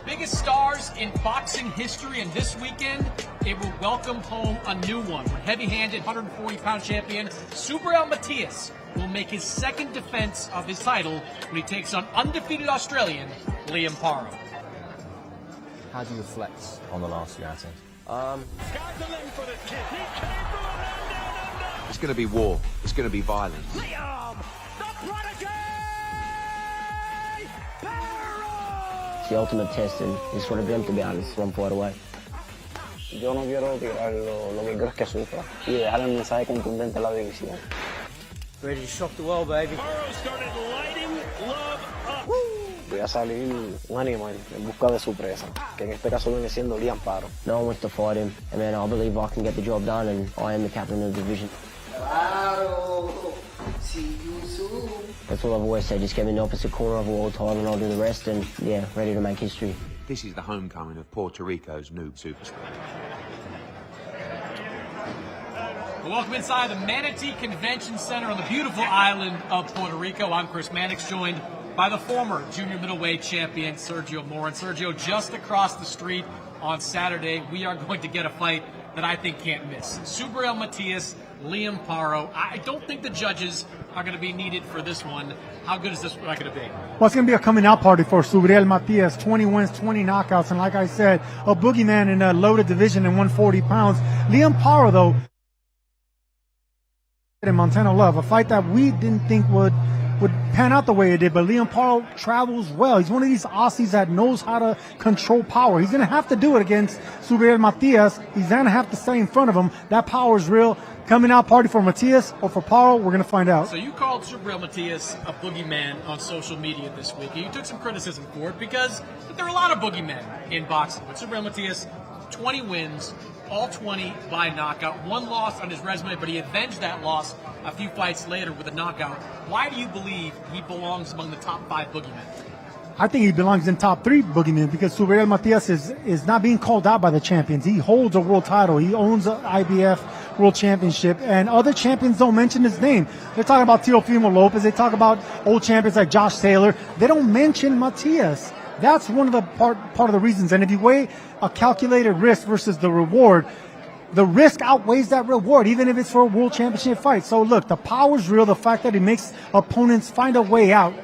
biggest stars in boxing history, and this weekend it will welcome home a new one. Heavy-handed 140-pound champion Subriel Matias will make his second defense of his title when he takes on undefeated Australian Liam Paro. How do you reflect on the last few outings? It's going to be war. It's going to be violence. Liam, the prodigy! Paro! It's the ultimate test, and it's for them, to be honest, one point away. Yo no quiero tirar lo que creo que sufra y dejar el mensaje contundente a la división. Ready to shock the world, baby. Paro started lighting love up. Voy a salir un animal en busca de su presa, que en este caso viene siendo Liam Paro. No one wants to fight him, and man, I believe I can get the job done, and I am the captain of the division. Paro, see you soon. That's what I've always said, just get me in the opposite corner of a world title and I'll do the rest, and yeah, ready to make history. This is the homecoming of Puerto Rico's new superstar. Welcome inside the Manatee Convention Center on the beautiful island of Puerto Rico. I'm Chris Mannix, joined by the former junior middleweight champion Sergio Morin. Sergio, just across the street on Saturday, we are going to get a fight that I think can't miss. Subriel Matias, Liam Paro. I don't think the judges are going to be needed for this one. How good is this fight going to be? Well, it's going to be a coming out party for Subriel Matias. 20 wins, 20 knockouts, and like I said, a boogeyman in a loaded division in 140 pounds. Liam Paro, though, in Montana Love, a fight that we didn't think would pan out the way it did, but Liam Paro travels well. He's one of these Aussies that knows how to control power. He's going to have to do it against Subriel Matias. He's going to have to stay in front of him. That power is real. Coming out party for Matias or for Paro, we're going to find out. So you called Subriel Matias a boogeyman on social media this week. You took some criticism for it because there are a lot of boogeymen in boxing. But Subriel Matias, 20 wins, all 20 by knockout. One loss on his resume, but he avenged that loss a few fights later with a knockout. Why do you believe he belongs among the top 5 boogeymen? I think he belongs in top 3 boogeymen because Subriel Matias is not being called out by the champions. He holds a world title. He owns an IBF World Championship, and other champions don't mention his name. They're talking about Teofimo Lopez. They talk about old champions like Josh Taylor. They don't mention Matias. That's one of the part of the reasons. And if you weigh a calculated risk versus the reward, the risk outweighs that reward, even if it's for a world championship fight. So look, the power's real. The fact that he makes opponents find a way out,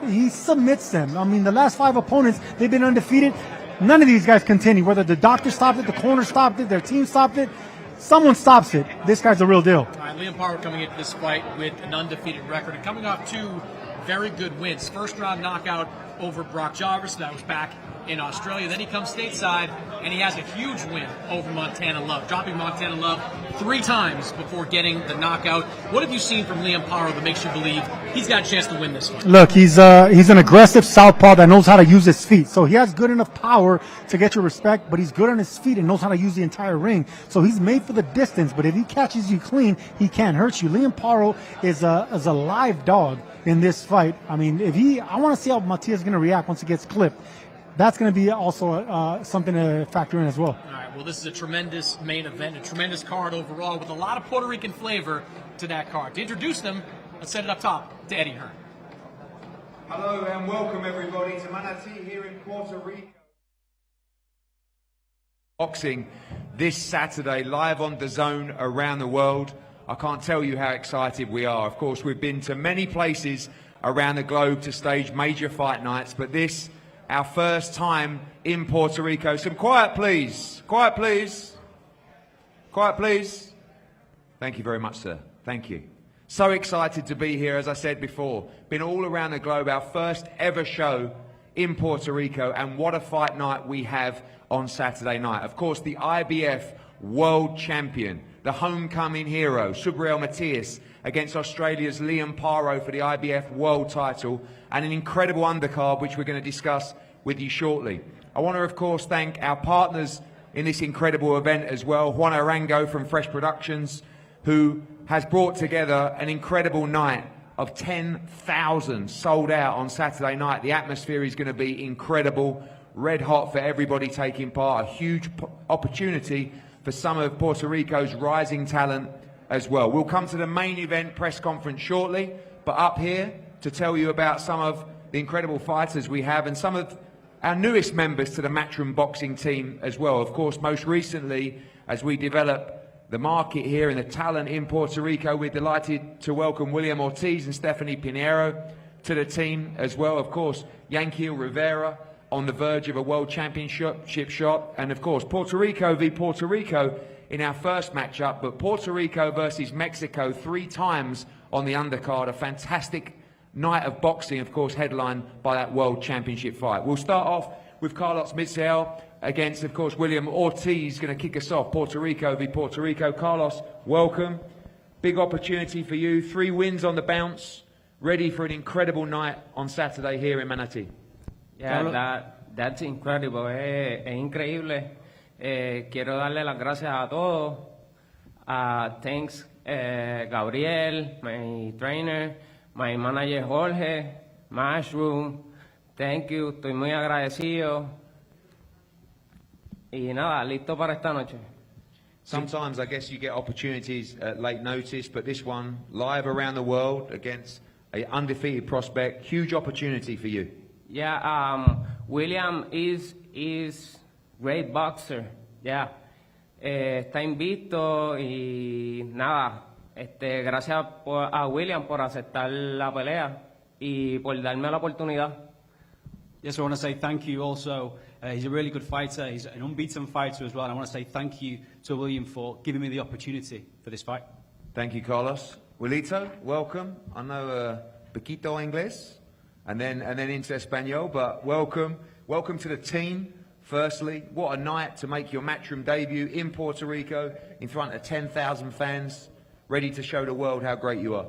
he submits them. I mean, the last 5 opponents, they've been undefeated. None of these guys continue. Whether the doctor stopped it, the corner stopped it, their team stopped it, someone stops it. This guy's a real deal. All right, Liam Paro coming into this fight with an undefeated record and coming off 2 very good wins. First round knockout over Brock Jarvis, that was back in Australia. Then he comes stateside and he has a huge win over Montana Love, dropping Montana Love 3 times before getting the knockout. What have you seen from Liam Paro that makes you believe he's got a chance to win this one? Look, he's an aggressive southpaw that knows how to use his feet. So he has good enough power to get your respect, but he's good on his feet and knows how to use the entire ring. So he's made for the distance, but if he catches you clean, he can't hurt you. Liam Paro is a live dog in this fight. I mean, I want to see how Matias is going to react once he gets clipped. That's going to be also something to factor in as well. All right, well, this is a tremendous main event, a tremendous card overall with a lot of Puerto Rican flavor to that card. To introduce them, let's set it up top to Eddie Hearn. Hello and welcome everybody to Manatee here in Puerto Rico. Boxing this Saturday live on DAZN around the world. I can't tell you how excited we are. Of course, we've been to many places around the globe to stage major fight nights, but this, our first time in Puerto Rico. Some quiet, please. Quiet, please. Quiet, please. Thank you very much, sir. Thank you. So excited to be here, as I said before. Been all around the globe, our first ever show in Puerto Rico, and what a fight night we have on Saturday night. Of course, the IBF World Champion, the homecoming hero, Subriel Matias, against Australia's Liam Paro for the IBF World title, and an incredible undercard which we're going to discuss with you shortly. I want to, of course, thank our partners in this incredible event as well, Juan Arango from Fresh Productions, who has brought together an incredible night of 10,000 sold out on Saturday night. The atmosphere is going to be incredible, red hot for everybody taking part, a huge opportunity for some of Puerto Rico's rising talent as well. We'll come to the main event press conference shortly, but up here to tell you about some of the incredible fighters we have and some of our newest members to the Matchroom boxing team as well. Of course, most recently, as we develop the market here and the talent in Puerto Rico, we're delighted to welcome William Ortiz and Stephanie Pinheiro to the team as well. Of course, Yanquiel Rivera on the verge of a world championship shot. And of course, Puerto Rico v Puerto Rico in our first matchup, but Puerto Rico versus Mexico 3 times on the undercard. A fantastic night of boxing, of course, headlined by that world championship fight. We'll start off with Carlos Mitzel against, of course, William Ortiz, going to kick us off. Puerto Rico v Puerto Rico. Carlos, welcome. Big opportunity for you. 3 wins on the bounce. Ready for an incredible night on Saturday here in Manatí. Yeah, that's incredible. Es increíble. Quiero darle las gracias a todos. Thanks, Gabriel, my trainer, my manager Jorge, Matchroom. Thank you. Estoy muy agradecido. Y nada, listo para esta noche. Sometimes I guess you get opportunities at late notice, but this one, live around the world against an undefeated prospect, huge opportunity for you. Yeah, William is great boxer. Yeah, está invicto y nada. Gracias a William por aceptar la pelea y por darme la oportunidad. Yes, I want to say thank you also. He's a really good fighter. He's an unbeaten fighter as well. And I want to say thank you to William for giving me the opportunity for this fight. Thank you, Carlos. Wilito, welcome. I know poquito inglés and then into Espanol, but welcome. Welcome to the team. Firstly, what a night to make your Matchroom debut in Puerto Rico in front of 10,000 fans, ready to show the world how great you are.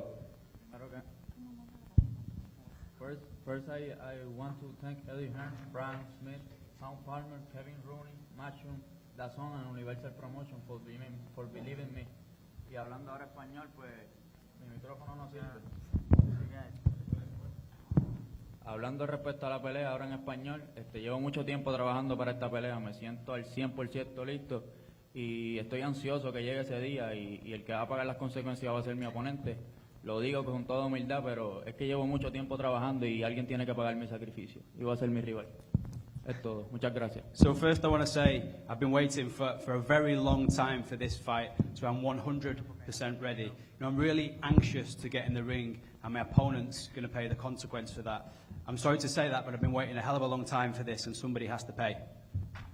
First, I want to thank Eddie Hearn, Brian Smith, Sound Palmer, Kevin Rooney, Matchroom, DAZN and Universal Promotion for believing me. Y hablando ahora español, pues mi micrófono no sirve. Hablando respecto a la pelea ahora en español, llevo mucho tiempo trabajando para esta pelea, me siento al 100% listo y estoy ansioso que llegue ese día y el que va a pagar las consecuencias va a ser mi oponente. Lo digo con toda humildad, pero es que llevo mucho tiempo trabajando y alguien tiene que pagar mi sacrificio y va a ser mi rival. Es todo. Muchas gracias. So first I want to say I've been waiting for a very long time for this fight, so I'm 100% ready. I'm really anxious to get in the ring, and my opponent's going to pay the consequence for that. I'm sorry to say that, but I've been waiting a hell of a long time for this, and somebody has to pay.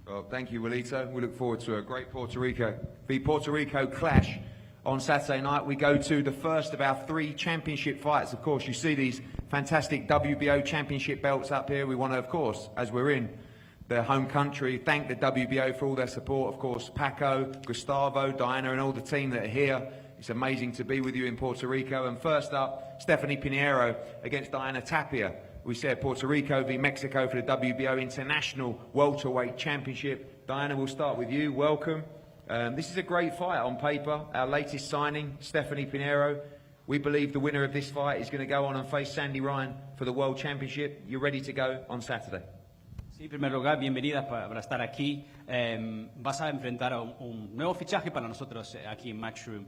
Well, thank you, Wilito. We look forward to a great Puerto Rico clash on Saturday night. We go to the first of our 3 championship fights. Of course, you see these fantastic WBO championship belts up here. We want to, of course, as we're in their home country, thank the WBO for all their support. Of course, Paco, Gustavo, Diana, and all the team that are here. It's amazing to be with you in Puerto Rico. And first up, Stephanie Pinheiro against Diana Tapia. We said Puerto Rico v Mexico for the WBO International Welterweight Championship. Diana, we'll start with you. Welcome. This is a great fight on paper. Our latest signing, Stephanie Pinheiro. We believe the winner of this fight is going to go on and face Sandy Ryan for the World Championship. You're ready to go on Saturday. Sí, en primer lugar, bienvenida para estar aquí. Vas a enfrentar a un nuevo fichaje para nosotros aquí en Matchroom.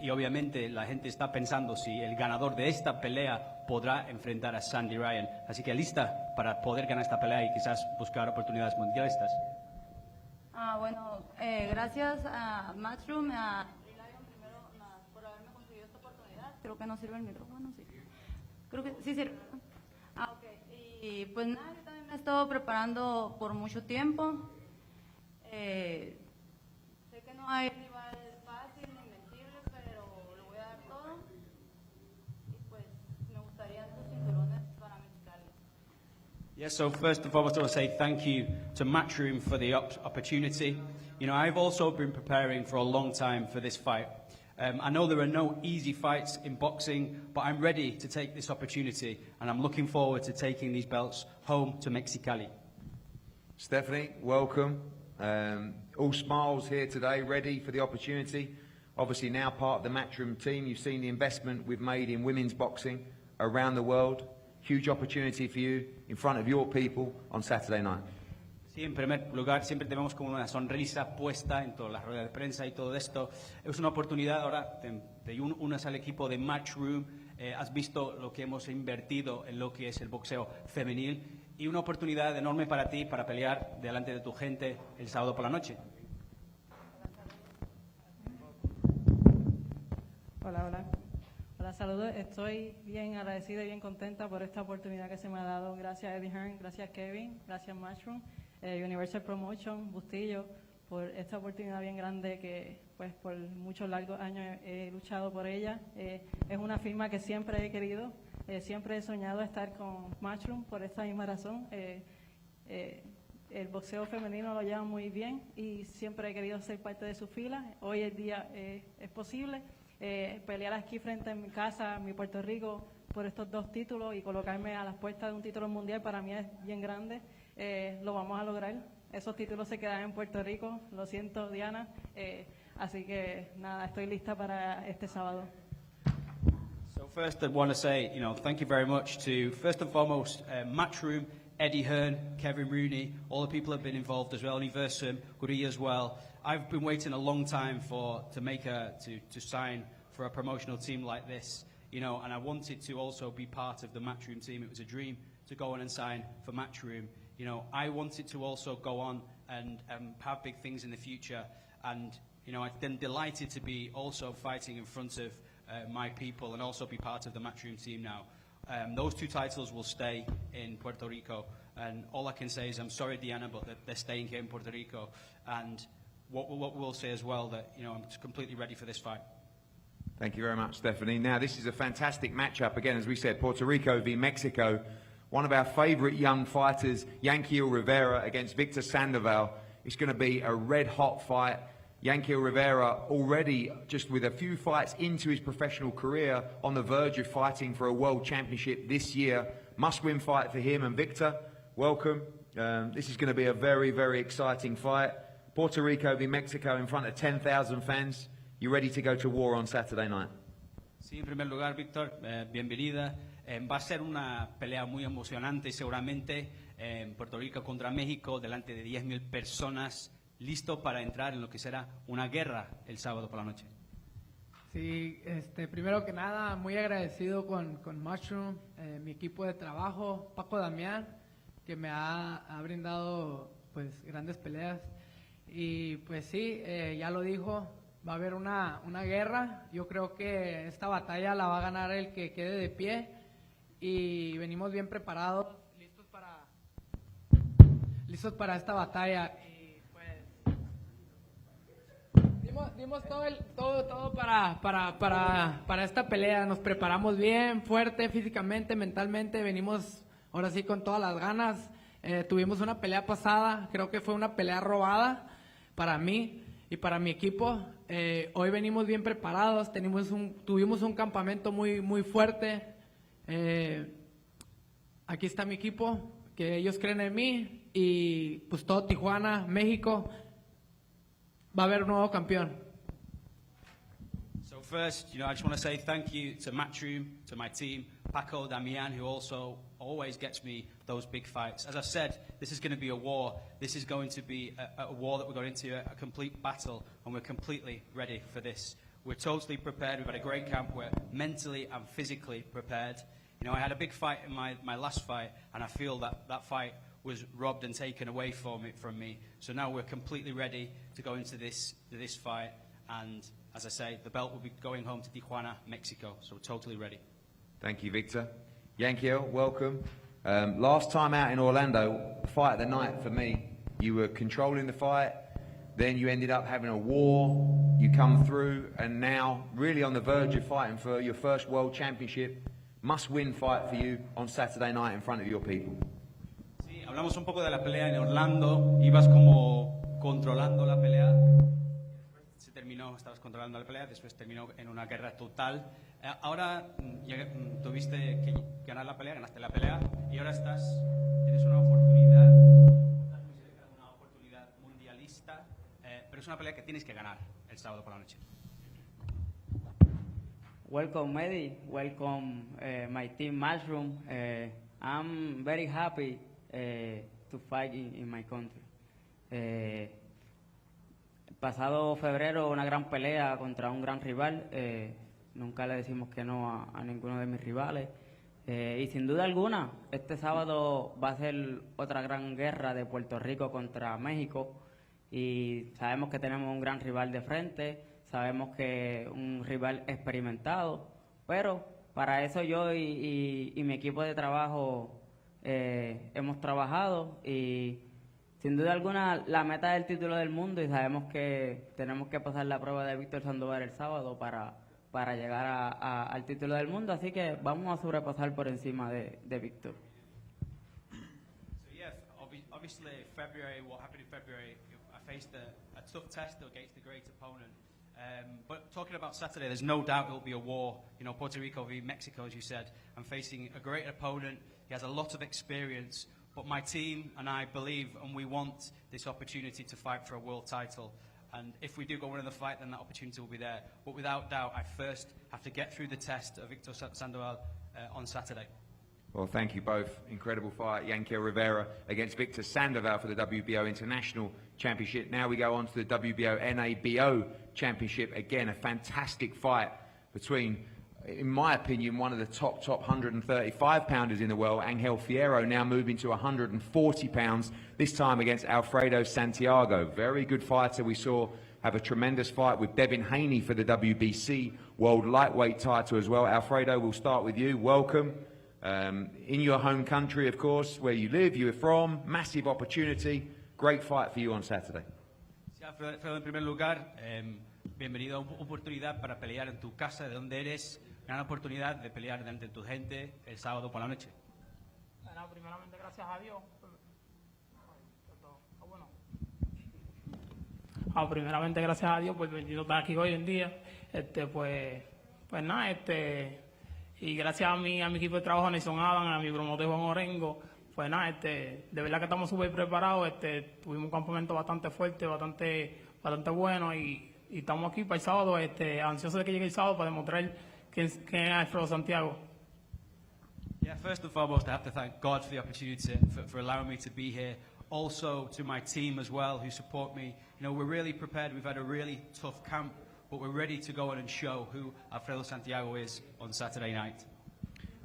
Y obviamente la gente está pensando si el ganador de esta pelea podrá enfrentar a Sandy Ryan. Así que lista para poder ganar esta pelea y quizás buscar oportunidades mundialistas. Bueno, gracias a Matchroom, a Lion primero por haberme conseguido esta oportunidad. Creo que no sirve el micrófono, sí. Creo que sí sirve. Ok. Y pues nada, yo también me he estado preparando por mucho tiempo. Sé que no hay rival fácil ni invencible, pero lo voy a dar todo. Y pues me gustaría estos cinturones para Mexicali. Yes, so first of all, I want to say thank you to Matchroom for the opportunity. You know, I've also been preparing for a long time for this fight. I know there are no easy fights in boxing, but I'm ready to take this opportunity, and I'm looking forward to taking these belts home to Mexicali. Stephanie, welcome. All smiles here today, ready for the opportunity. Obviously now part of the Matchroom team. You've seen the investment we've made in women's boxing around the world. Huge opportunity for you in front of your people on Saturday night. Sí, en primer lugar, siempre te vemos con una sonrisa puesta en todas las ruedas de prensa y todo esto. Es una oportunidad ahora, te unas al equipo de Matchroom. Has visto lo que hemos invertido en lo que es el boxeo femenil y una oportunidad enorme para ti para pelear delante de tu gente el sábado por la noche. Hola, hola. Hola, saludos. Estoy bien agradecida y bien contenta por esta oportunidad que se me ha dado. Gracias a Eddie Hearn, gracias Kevin, gracias Mushroom, Universal Promotion, Bustillo, por esta oportunidad bien grande que pues por muchos largos años he luchado por ella. Es una firma que siempre he querido, siempre he soñado estar con Mushroom por esta misma razón. El boxeo femenino lo lleva muy bien y siempre he querido ser parte de su fila. Hoy el día es posible. Pelear aquí frente a mi casa, mi Puerto Rico, por estos 2 títulos y colocarme a las puertas de un título mundial para mí es bien grande. Lo vamos a lograr. Esos títulos se quedan en Puerto Rico. Lo siento, Diana. Así que nada, estoy lista para este sábado. So first I want to say, thank you very much to, first and foremost, Matchroom, Eddie Hearn, Kevin Rooney, all the people that have been involved as well, Universum, Guri as well. I've been waiting a long time to sign for a promotional team like this, and I wanted to also be part of the Matchroom team. It was a dream to go on and sign for Matchroom. I wanted to also go on and have big things in the future, and I've been delighted to be also fighting in front of my people and also be part of the Matchroom team now. Those 2 titles will stay in Puerto Rico, and all I can say is I'm sorry, Diana, but they're staying here in Puerto Rico. And what we'll say as well, that I'm completely ready for this fight. Thank you very much, Stephanie. Now, this is a fantastic matchup. Again, as we said, Puerto Rico v Mexico. One of our favourite young fighters, Yanquiel Rivera against Victor Sandoval. It's going to be a red-hot fight. Yanquiel Rivera already just with a few fights into his professional career on the verge of fighting for a world championship this year. Must-win fight for him. And Victor, welcome. This is going to be a very, very exciting fight. Puerto Rico v Mexico in front of 10,000 fans. You ready to go to war on Saturday night? Sí, en primer lugar, Víctor, bienvenida. Va a ser una pelea muy emocionante seguramente. Puerto Rico contra México, delante de 10,000 personas, listo para entrar en lo que será una guerra el sábado por la noche. Sí, primero que nada, muy agradecido con Mushroom, mi equipo de trabajo, Paco Damián, que me ha brindado pues grandes peleas. Y pues sí, ya lo dijo, va a haber una guerra. Yo creo que esta batalla la va a ganar el que quede de pie y venimos bien preparados, listos para esta batalla. Y pues dimos todo para esta pelea. Nos preparamos bien, fuerte, físicamente, mentalmente. Venimos ahora sí con todas las ganas. Tuvimos una pelea pasada, creo que fue una pelea robada para mí y para mi equipo. Hoy venimos bien preparados, tuvimos un campamento muy fuerte. Aquí está mi equipo, que ellos creen en mí, y pues todo Tijuana, México, va a haber un nuevo campeón. So first, I just want to say thank you to Matchroom, to my team, Paco Damian, who also always gets me those big fights. As I said, this is going to be a war. This is going to be a war that we're going into, a complete battle, and we're completely ready for this. We're totally prepared. We've had a great camp. We're mentally and physically prepared. I had a big fight in my last fight, and I feel that fight was robbed and taken away from me. So now we're completely ready to go into this fight, and as I say, the belt will be going home to Tijuana, Mexico. So we're totally ready. Thank you, Victor. Yanquiel, welcome. Last time out in Orlando, fight of the night for me. You were controlling the fight, then you ended up having a war, you come through, and now really on the verge of fighting for your first world championship. Must-win fight for you on Saturday night in front of your people. Sí, hablamos un poco de la pelea en Orlando. Ibas como controlando la pelea. Se terminó, estabas controlando la pelea, después terminó en una guerra total. Ahora tuviste que ganar la pelea, ganaste la pelea, y ahora tienes una oportunidad mundialista, pero es una pelea que tienes que ganar el sábado por la noche. Welcome, Eddie. Welcome, my team Mushroom. I'm very happy to fight in my country. Pasado febrero, una gran pelea contra un gran rival. Nunca le decimos que no a ninguno de mis rivales. Y sin duda alguna, este sábado va a ser otra gran guerra de Puerto Rico contra México y sabemos que tenemos un gran rival de frente, sabemos que un rival experimentado, pero para eso yo y mi equipo de trabajo hemos trabajado y sin duda alguna la meta es el título del mundo y sabemos que tenemos que pasar la prueba de Víctor Sandoval el sábado para llegar al título del mundo, así que vamos a sobrepasar por encima de Víctor. So yeah, obviously February, what happened in February, I faced a tough test against a great opponent. But talking about Saturday, there's no doubt it will be a war. You know, Puerto Rico v Mexico, as you said. I'm facing a great opponent. He has a lot of experience. But my team and I believe and we want this opportunity to fight for a world title. And if we do go win the fight, then that opportunity will be there. But without doubt, I first have to get through the test of Victor Sandoval on Saturday. Well, thank you both. Incredible fight, Yankel Rivera against Victor Sandoval for the WBO International Championship. Now we go on to the WBO NABO Championship. Again, a fantastic fight between, in my opinion, one of the top 135-pounders in the world, Angel Fierro, now moving to 140 pounds, this time against Alfredo Santiago. Very good fighter. We saw have a tremendous fight with Devin Haney for the WBC World Lightweight title as well. Alfredo, we'll start with you. Welcome. In your home country, of course, where you live, you are from, massive opportunity. Great fight for you on Saturday. Sí, Alfredo, en primer lugar, bienvenido a una oportunidad para pelear en tu casa, de donde eres. Gran oportunidad de pelear delante de tu gente el sábado por la noche. Bueno, primeramente gracias a Dios. Primeramente gracias a Dios por permitirnos estar aquí hoy en día. Pues nada, y gracias a mi equipo de trabajo, a Nelson Adam, a mi promotor Juan Orengo, pues nada, de verdad que estamos súper preparados. Tuvimos un campamento bastante fuerte, bastante bueno y estamos aquí para el sábado, ansiosos de que llegue el sábado para demostrar quién es Alfredo Santiago. Yeah, first and foremost, I have to thank God for the opportunity, for allowing me to be here. Also to my team as well, who support me. You know, we're really prepared. We've had a really tough camp, but we're ready to go on and show who Alfredo Santiago is on Saturday night.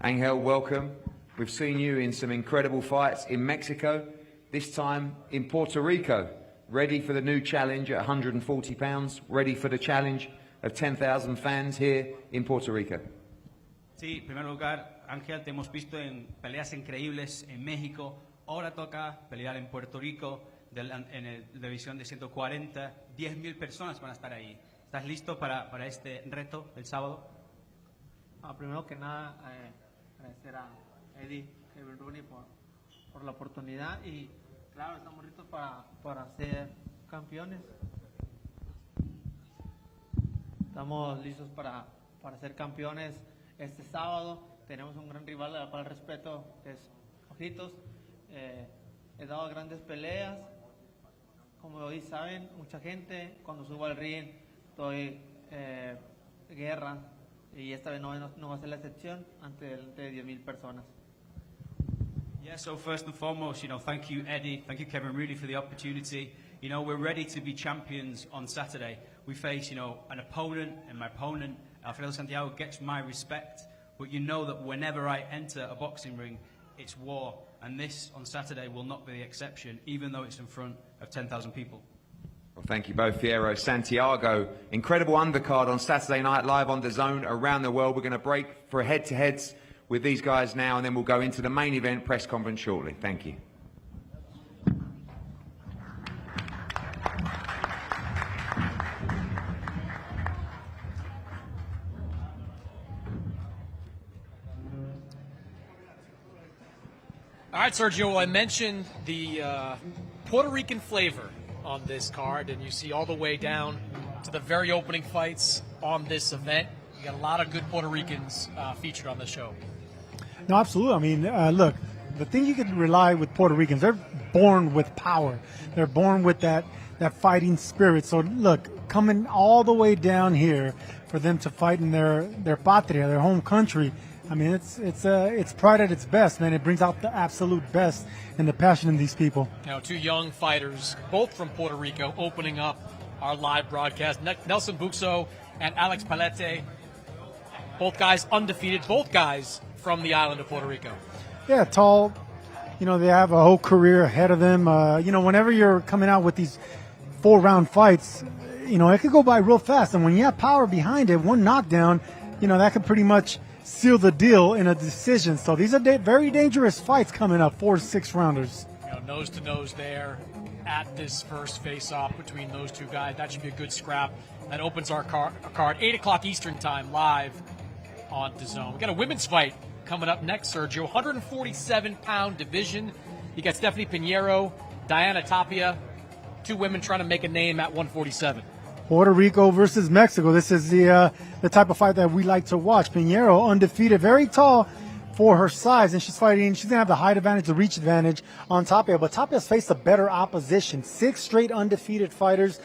Angel, welcome. We've seen you in some incredible fights in Mexico, this time in Puerto Rico. Ready for the new challenge at 140 pounds, ready for the challenge of 10,000 fans here in Puerto Rico. Sí, en primer lugar, Ángel, te hemos visto en peleas increíbles en México. Ahora toca pelear en Puerto Rico, en la división de 140. 10,000 personas van a estar ahí. ¿Estás listo para este reto el sábado? Primero que nada, agradecer a Eddie, Kevin Rooney por la oportunidad y claro, estamos listos para ser campeones. Estamos listos para ser campeones este sábado. Tenemos un gran rival al cual respeto, que es Ojitos. He dado grandes peleas. Como hoy saben, mucha gente, cuando subo al ring, doy guerra. Y esta vez no va a ser la excepción ante 10,000 personas. Yeah, so first and foremost, you know, thank you, Eddie. Thank you, Kevin Rooney, for the opportunity. You know, we're ready to be champions on Saturday. We face, you know, an opponent, and my opponent, Alfredo Santiago, gets my respect. But you know that whenever I enter a boxing ring, it's war. And this, on Saturday, will not be the exception, even though it's in front of 10,000 people. Well, thank you both, Fierro. Santiago, incredible undercard on Saturday night, live on DAZN around the world. We're going to break for head-to-heads with these guys now, and then we'll go into the main event press conference shortly. Thank you. All right, Sergio, I mentioned the Puerto Rican flavor on this card, and you see all the way down to the very opening fights on this event. You got a lot of good Puerto Ricans featured on the show. No, absolutely. I mean, look, the thing you can rely with Puerto Ricans, they're born with power. They're born with that fighting spirit. So, look, coming all the way down here for them to fight in their patria, their home country, I mean, it's pride at its best, man. It brings out the absolute best and the passion in these people. You know, two young fighters, both from Puerto Rico, opening up our live broadcast. Nelson Buxo and Alex Palete, both guys undefeated, both guys from the island of Puerto Rico. Yeah, tall. You know, they have a whole career ahead of them. You know, whenever you're coming out with these 4-round fights, you know, it could go by real fast. And when you have power behind it, one knockdown, you know, that could pretty much seal the deal in a decision. So these are very dangerous fights coming up, 4 to 6 rounders. You know, nose to nose there at this first face-off between those two guys. That should be a good scrap. That opens our card 8 o'clock Eastern time, live on DAZN. We got a women's fight coming up next, Sergio. 147-pound division. You got Stephanie Pinheiro, Diana Tapia, 2 women trying to make a name at 147. Puerto Rico versus Mexico. This is the type of fight that we like to watch. Pinheiro, undefeated, very tall for her size, and she's going to have the height advantage, the reach advantage on Tapia. But Tapia's faced a better opposition. 6 straight undefeated fighters.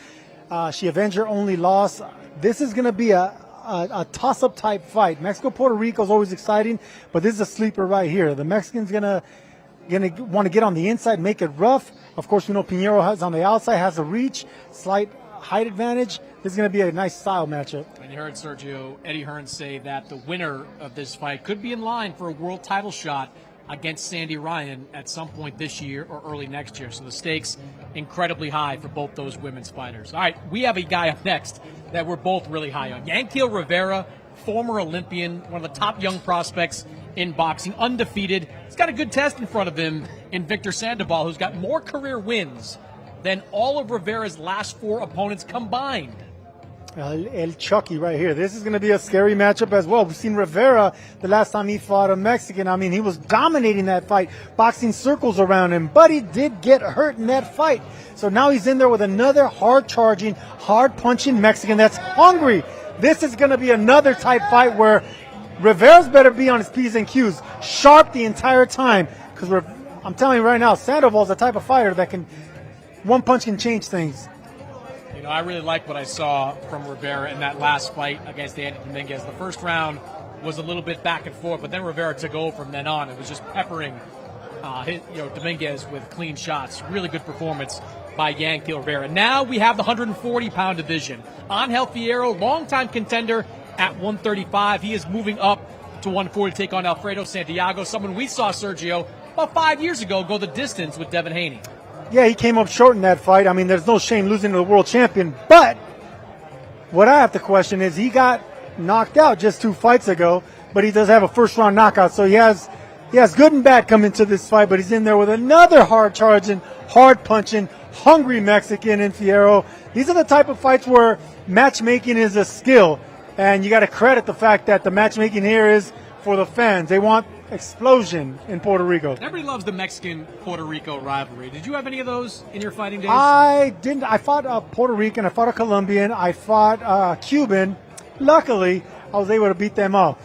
She avenged her only loss. This is going to be a toss-up type fight. Mexico-Puerto Rico is always exciting, but this is a sleeper right here. The Mexican's going to want to get on the inside, make it rough. Of course, we know Pinheiro has on the outside, has a reach, slight height advantage. This is going to be a nice style matchup. And you heard Sergio, Eddie Hearn say that the winner of this fight could be in line for a world title shot against Sandy Ryan at some point this year or early next year. So the stakes incredibly high for both those women's fighters. All right, we have a guy up next that we're both really high on. Yankiel Rivera, former Olympian, one of the top young prospects in boxing, undefeated. He's got a good test in front of him in Victor Sandoval, who's got more career wins than all of Rivera's last 4 opponents combined. El Chucky right here. This is going to be a scary matchup as well. We've seen Rivera the last time he fought a Mexican. I mean, he was dominating that fight, boxing circles around him, but he did get hurt in that fight. So now he's in there with another hard-charging, hard-punching Mexican that's hungry. This is going to be another type fight where Rivera's better be on his P's and Q's, sharp the entire time, because I'm telling you right now, Sandoval's the type of fighter that one punch can change things. You know, I really like what I saw from Rivera in that last fight against Andy Dominguez. The first round was a little bit back and forth, but then Rivera took over from then on. It was just peppering Dominguez with clean shots. Really good performance by Yankiel Rivera. Now we have the 140-pound division. Angel Fierro, longtime contender at 135. He is moving up to 140 to take on Alfredo Santiago, someone we saw, Sergio, about 5 years ago go the distance with Devin Haney. Yeah, he came up short in that fight. I mean, there's no shame losing to the world champion. But what I have to question is he got knocked out just 2 fights ago, but he does have a first-round knockout. So he has good and bad coming to this fight, but he's in there with another hard-charging, hard-punching, hungry Mexican in Fierro. These are the type of fights where matchmaking is a skill, and you got to credit the fact that the matchmaking here is for the fans. They want explosion in Puerto Rico. Everybody loves the Mexican-Puerto Rico rivalry. Did you have any of those in your fighting days? I didn't. I fought a Puerto Rican. I fought a Colombian. I fought a Cuban. Luckily, I was able to beat them up.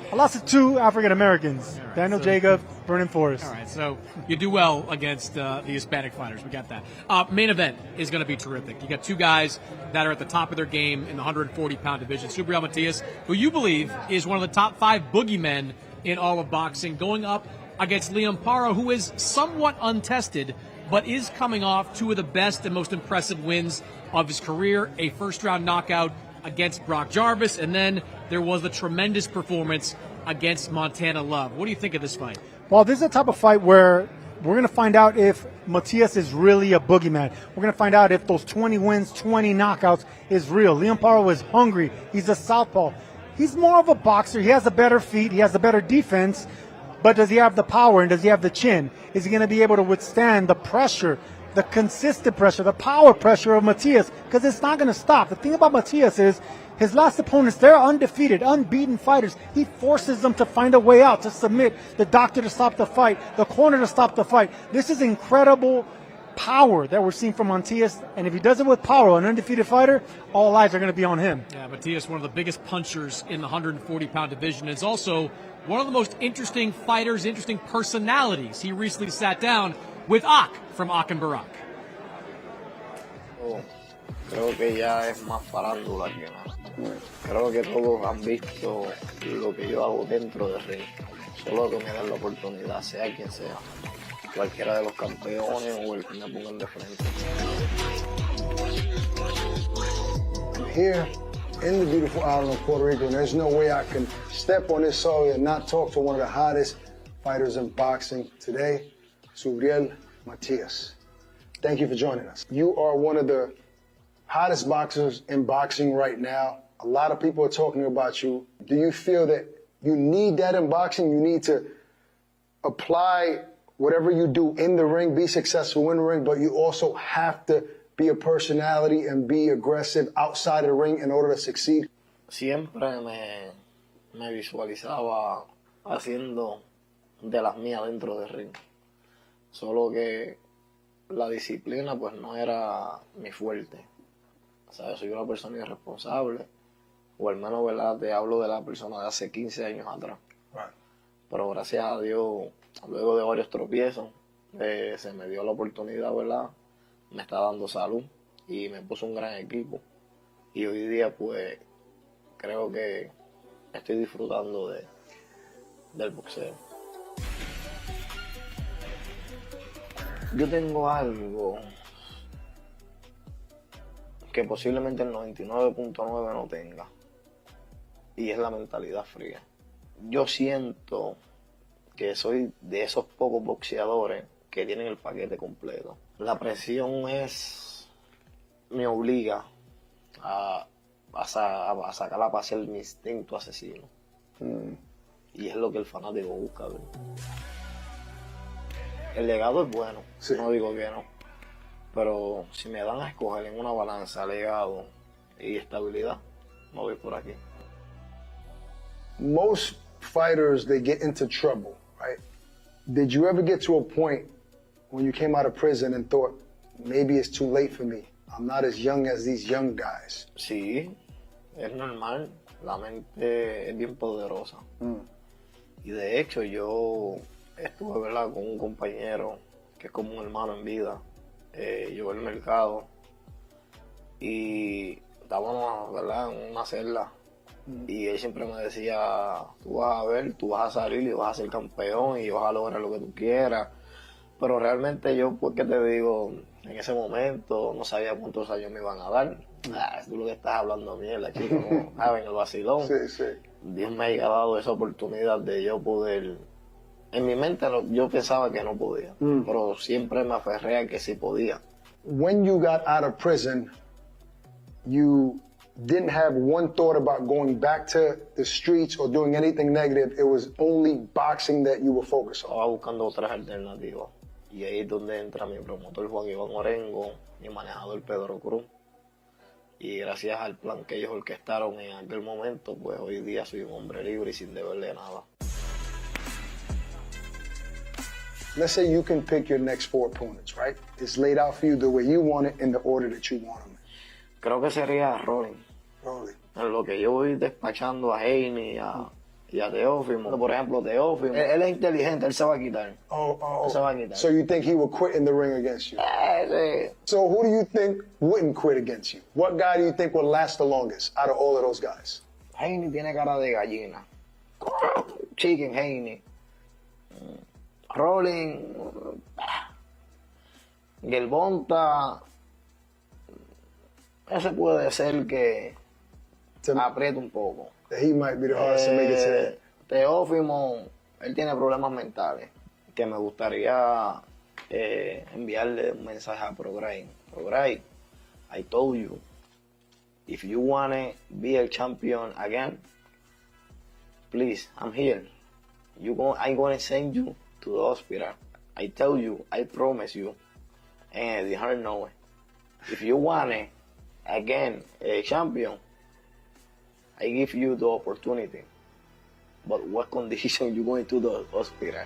I lost to 2 African Americans, right, Daniel Jacob, Vernon Forrest. All right, so you do well against the Hispanic fighters. We got that. Main event is going to be terrific. You got 2 guys that are at the top of their game in the 140-pound division. Subriel Matias, who you believe is one of the top 5 boogeymen in all of boxing, going up against Liam Paro, who is somewhat untested, but is coming off 2 of the best and most impressive wins of his career, a first-round knockout against Brock Jarvis, and then there was a tremendous performance against Montana Love. What do you think of this fight? Well, this is a type of fight where we're going to find out if Matias is really a boogeyman. We're going to find out if those 20 wins, 20 knockouts is real. Liam Paro is hungry. He's a southpaw. He's more of a boxer. He has a better feet. He has a better defense. But does he have the power and does he have the chin? Is he going to be able to withstand the pressure, the consistent pressure, the power pressure of Matias? Because it's not going to stop. The thing about Matias is his last opponents, they're undefeated, unbeaten fighters. He forces them to find a way out, to submit, the doctor to stop the fight, the corner to stop the fight. This is incredible power that we're seeing from Matias, and if he does it with power, an undefeated fighter, all eyes are going to be on him. Yeah, Matias, one of the biggest punchers in the 140-pound division, is also one of the most interesting fighters, interesting personalities. He recently sat down with Ak from Ak and Barak. Creo que ya es más farándula que nada. Creo que todos han visto lo que yo hago dentro del ring. Solo que me dan la oportunidad, sea quien sea. Cualquiera de los campeones o el que me pongan de frente. I'm here in the beautiful island of Puerto Rico, and there's no way I can step on this soil and not talk to one of the hottest fighters in boxing today, Subriel Matias. Thank you for joining us. You are one of the hottest boxers in boxing right now. A lot of people are talking about you. Do you feel that you need that in boxing? You need to apply whatever you do in the ring, be successful in the ring, but you also have to be a personality and be aggressive outside of the ring in order to succeed? Siempre me visualizaba haciendo de las mías dentro del ring. Solo que la disciplina pues no era mi fuerte. O sea, yo soy una persona irresponsable, o al menos, ¿verdad? Te hablo de la persona de hace 15 años atrás. Right. Pero gracias a Dios, luego de varios tropiezos, se me dio la oportunidad, ¿verdad? Me está dando salud y me puso un gran equipo. Y hoy día, pues, creo que estoy disfrutando del boxeo. Yo tengo algo que posiblemente el 99.9 no tenga, y es la mentalidad fría. Yo siento que soy de esos pocos boxeadores que tienen el paquete completo. La presión me obliga a sacar a pasear mi instinto asesino. Y es lo que el fanático busca ver. El legado es bueno, sí. No digo que no. Pero si me dan a escoger en una balanza legado y estabilidad, me voy por aquí. Most fighters, they get into trouble, right? Did you ever get to a point when you came out of prison and thought, maybe it's too late for me? I'm not as young as these young guys. Sí, es normal. La mente es bien poderosa. Y de hecho yo estuve, ¿verdad?, con un compañero que es como un hermano en vida. Yo al mercado y estábamos, ¿verdad?, en una celda. Y él siempre me decía, tú vas a ver, tú vas a salir y vas a ser campeón y vas a lograr lo que tú quieras. Pero realmente yo, pues, ¿qué te digo? En ese momento no sabía cuántos años me iban a dar. Tú lo que estás hablando mierda, chico, ¿no? ¿Saben? El vacilón. Sí, sí. Dios me haya dado esa oportunidad de yo poder... En mi mente yo pensaba que no podía, pero siempre me aferré a que sí podía. When you got out of prison, you didn't have one thought about going back to the streets or doing anything negative. It was only boxing that you were focused on. Estaba buscando otras alternativas. Y ahí es donde entra mi promotor Juan Iván Orengo, mi manejador Pedro Cruz. Y gracias al plan que ellos orquestaron en aquel momento, pues hoy día soy un hombre libre y sin deberle nada. Let's say you can pick your next 4 opponents, right? It's laid out for you the way you want it in the order that you want them. Creo que sería Rolling. En lo que yo voy despachando a Heine y a Teófimo. Por ejemplo, Teófimo, él es inteligente, él se va a quitar. Él se va a quitar. So you think he will quit in the ring against you? Sí. So who do you think wouldn't quit against you? What guy do you think will last the longest out of all of those guys? Heine tiene cara de gallina. Chicken Heine. Rolling, Gelbonta, ese puede ser que apriete un poco. He might be the hardest to make it today. Teófimo, él tiene problemas mentales, que me gustaría enviarle un mensaje a Progray. Progray, I told you, if you want to be a champion again, please, I'm here. I'm going to send you to the hospital. I tell you, I promise you, and the heart know it. If you want it, again, a champion, I give you the opportunity. But what condition you going to the hospital?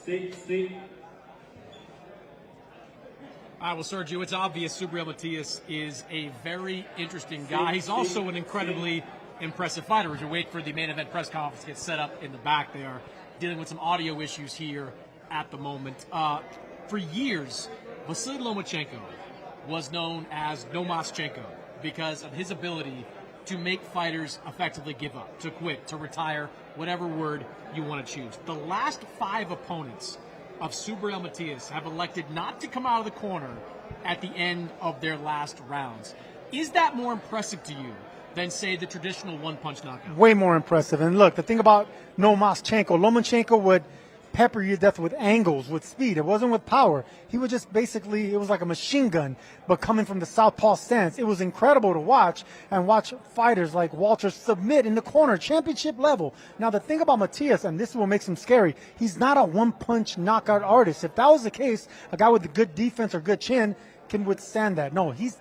See. Well, Sergio, it's obvious Subriel Matias is a very interesting guy. He's also an incredibly impressive fighter. As you wait for the main event press conference to get set up in the back, they are dealing with some audio issues here at the moment. For years, Vasily Lomachenko was known as Nomaschenko because of his ability to make fighters effectively give up, to quit, to retire, whatever word you want to choose. The last 5 opponents of Subriel Matias have elected not to come out of the corner at the end of their last rounds. Is that more impressive to you than, say, the traditional one-punch knockout? Way more impressive. And look, the thing about Lomachenko would pepper you to death with angles, with speed. It wasn't with power. He would just basically, it was like a machine gun, but coming from the southpaw stance. It was incredible to watch, and watch fighters like Walter submit in the corner, championship level. Now, the thing about Matias, and this is what makes him scary, he's not a one-punch knockout artist. If that was the case, a guy with a good defense or good chin can withstand that. No, he's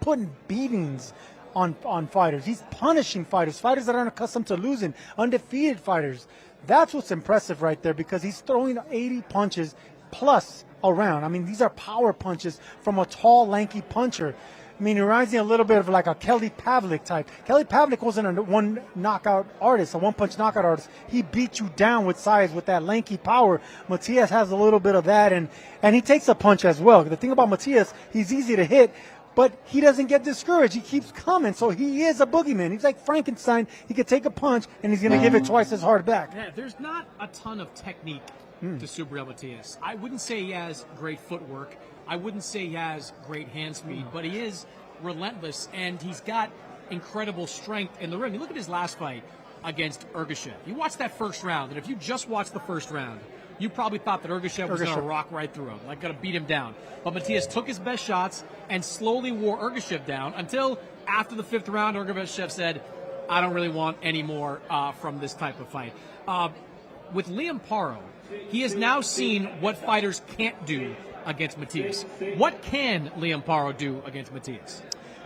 putting beatings on fighters. He's punishing fighters that aren't accustomed to losing, undefeated fighters. That's what's impressive right there, because he's throwing 80 punches plus around. I mean, these are power punches from a tall, lanky puncher. I mean, he reminds me a little bit of like a Kelly Pavlik type. Kelly Pavlik wasn't a one-punch knockout artist. He beat you down with size, with that lanky power. Matias has a little bit of that, and he takes a punch as well. The thing about Matias, he's easy to hit, but he doesn't get discouraged. He keeps coming, so he is a boogeyman. He's like Frankenstein. He could take a punch, and he's going to give it twice as hard back. Yeah, there's not a ton of technique to Subriel Matias. I wouldn't say he has great footwork. I wouldn't say he has great hand speed, but he is relentless, and he's got incredible strength in the ring. You look at his last fight against Ergashev. You watch that first round, and if you just watched the first round, you probably thought that Ergashev was going to rock right through him, like going to beat him down. But Matias took his best shots and slowly wore Ergashev down until after the fifth round, Ergashev said, I don't really want any more from this type of fight. With Liam Paro, he has now seen what fighters can't do against Matias. What can Liam Paro do against Matias?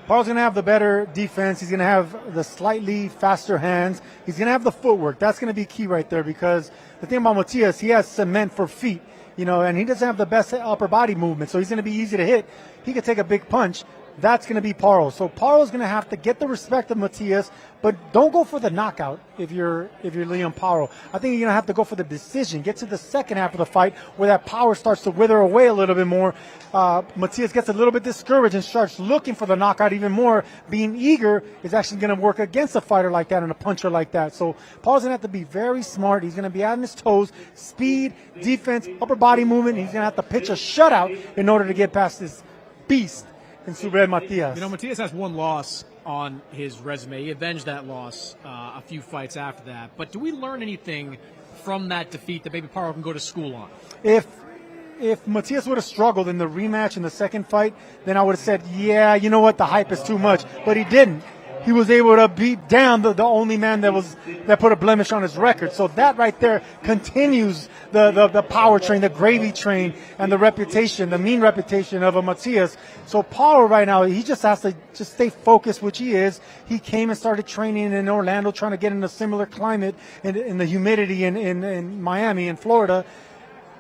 Paro's going to have the better defense. He's going to have the slightly faster hands. He's going to have the footwork. That's going to be key right there, because the thing about Matias, he has cement for feet, and he doesn't have the best upper body movement, so he's going to be easy to hit. He could take a big punch. That's going to be Paro. So Paro's going to have to get the respect of Matias, but don't go for the knockout if you're Liam Paro. I think you're going to have to go for the decision. Get to the second half of the fight where that power starts to wither away a little bit more. Matias gets a little bit discouraged and starts looking for the knockout even more. Being eager is actually going to work against a fighter like that and a puncher like that. So Paro's going to have to be very smart. He's going to be on his toes. Speed, defense, upper body movement. He's going to have to pitch a shutout in order to get past this beast in Subriel Matias. Matias has one loss on his resume. He avenged that loss a few fights after that. But do we learn anything from that defeat that maybe Paro can go to school on? If Matias would have struggled in the rematch in the second fight, then I would have said, yeah, you know what, the hype is too much. But he didn't. He was able to beat down the only man that put a blemish on his record. So that right there continues the power train, the gravy train, and the reputation, the mean reputation of a Matias. So Paro right now, he just has to just stay focused, which he is. He came and started training in Orlando, trying to get in a similar climate in the humidity in Miami and Florida.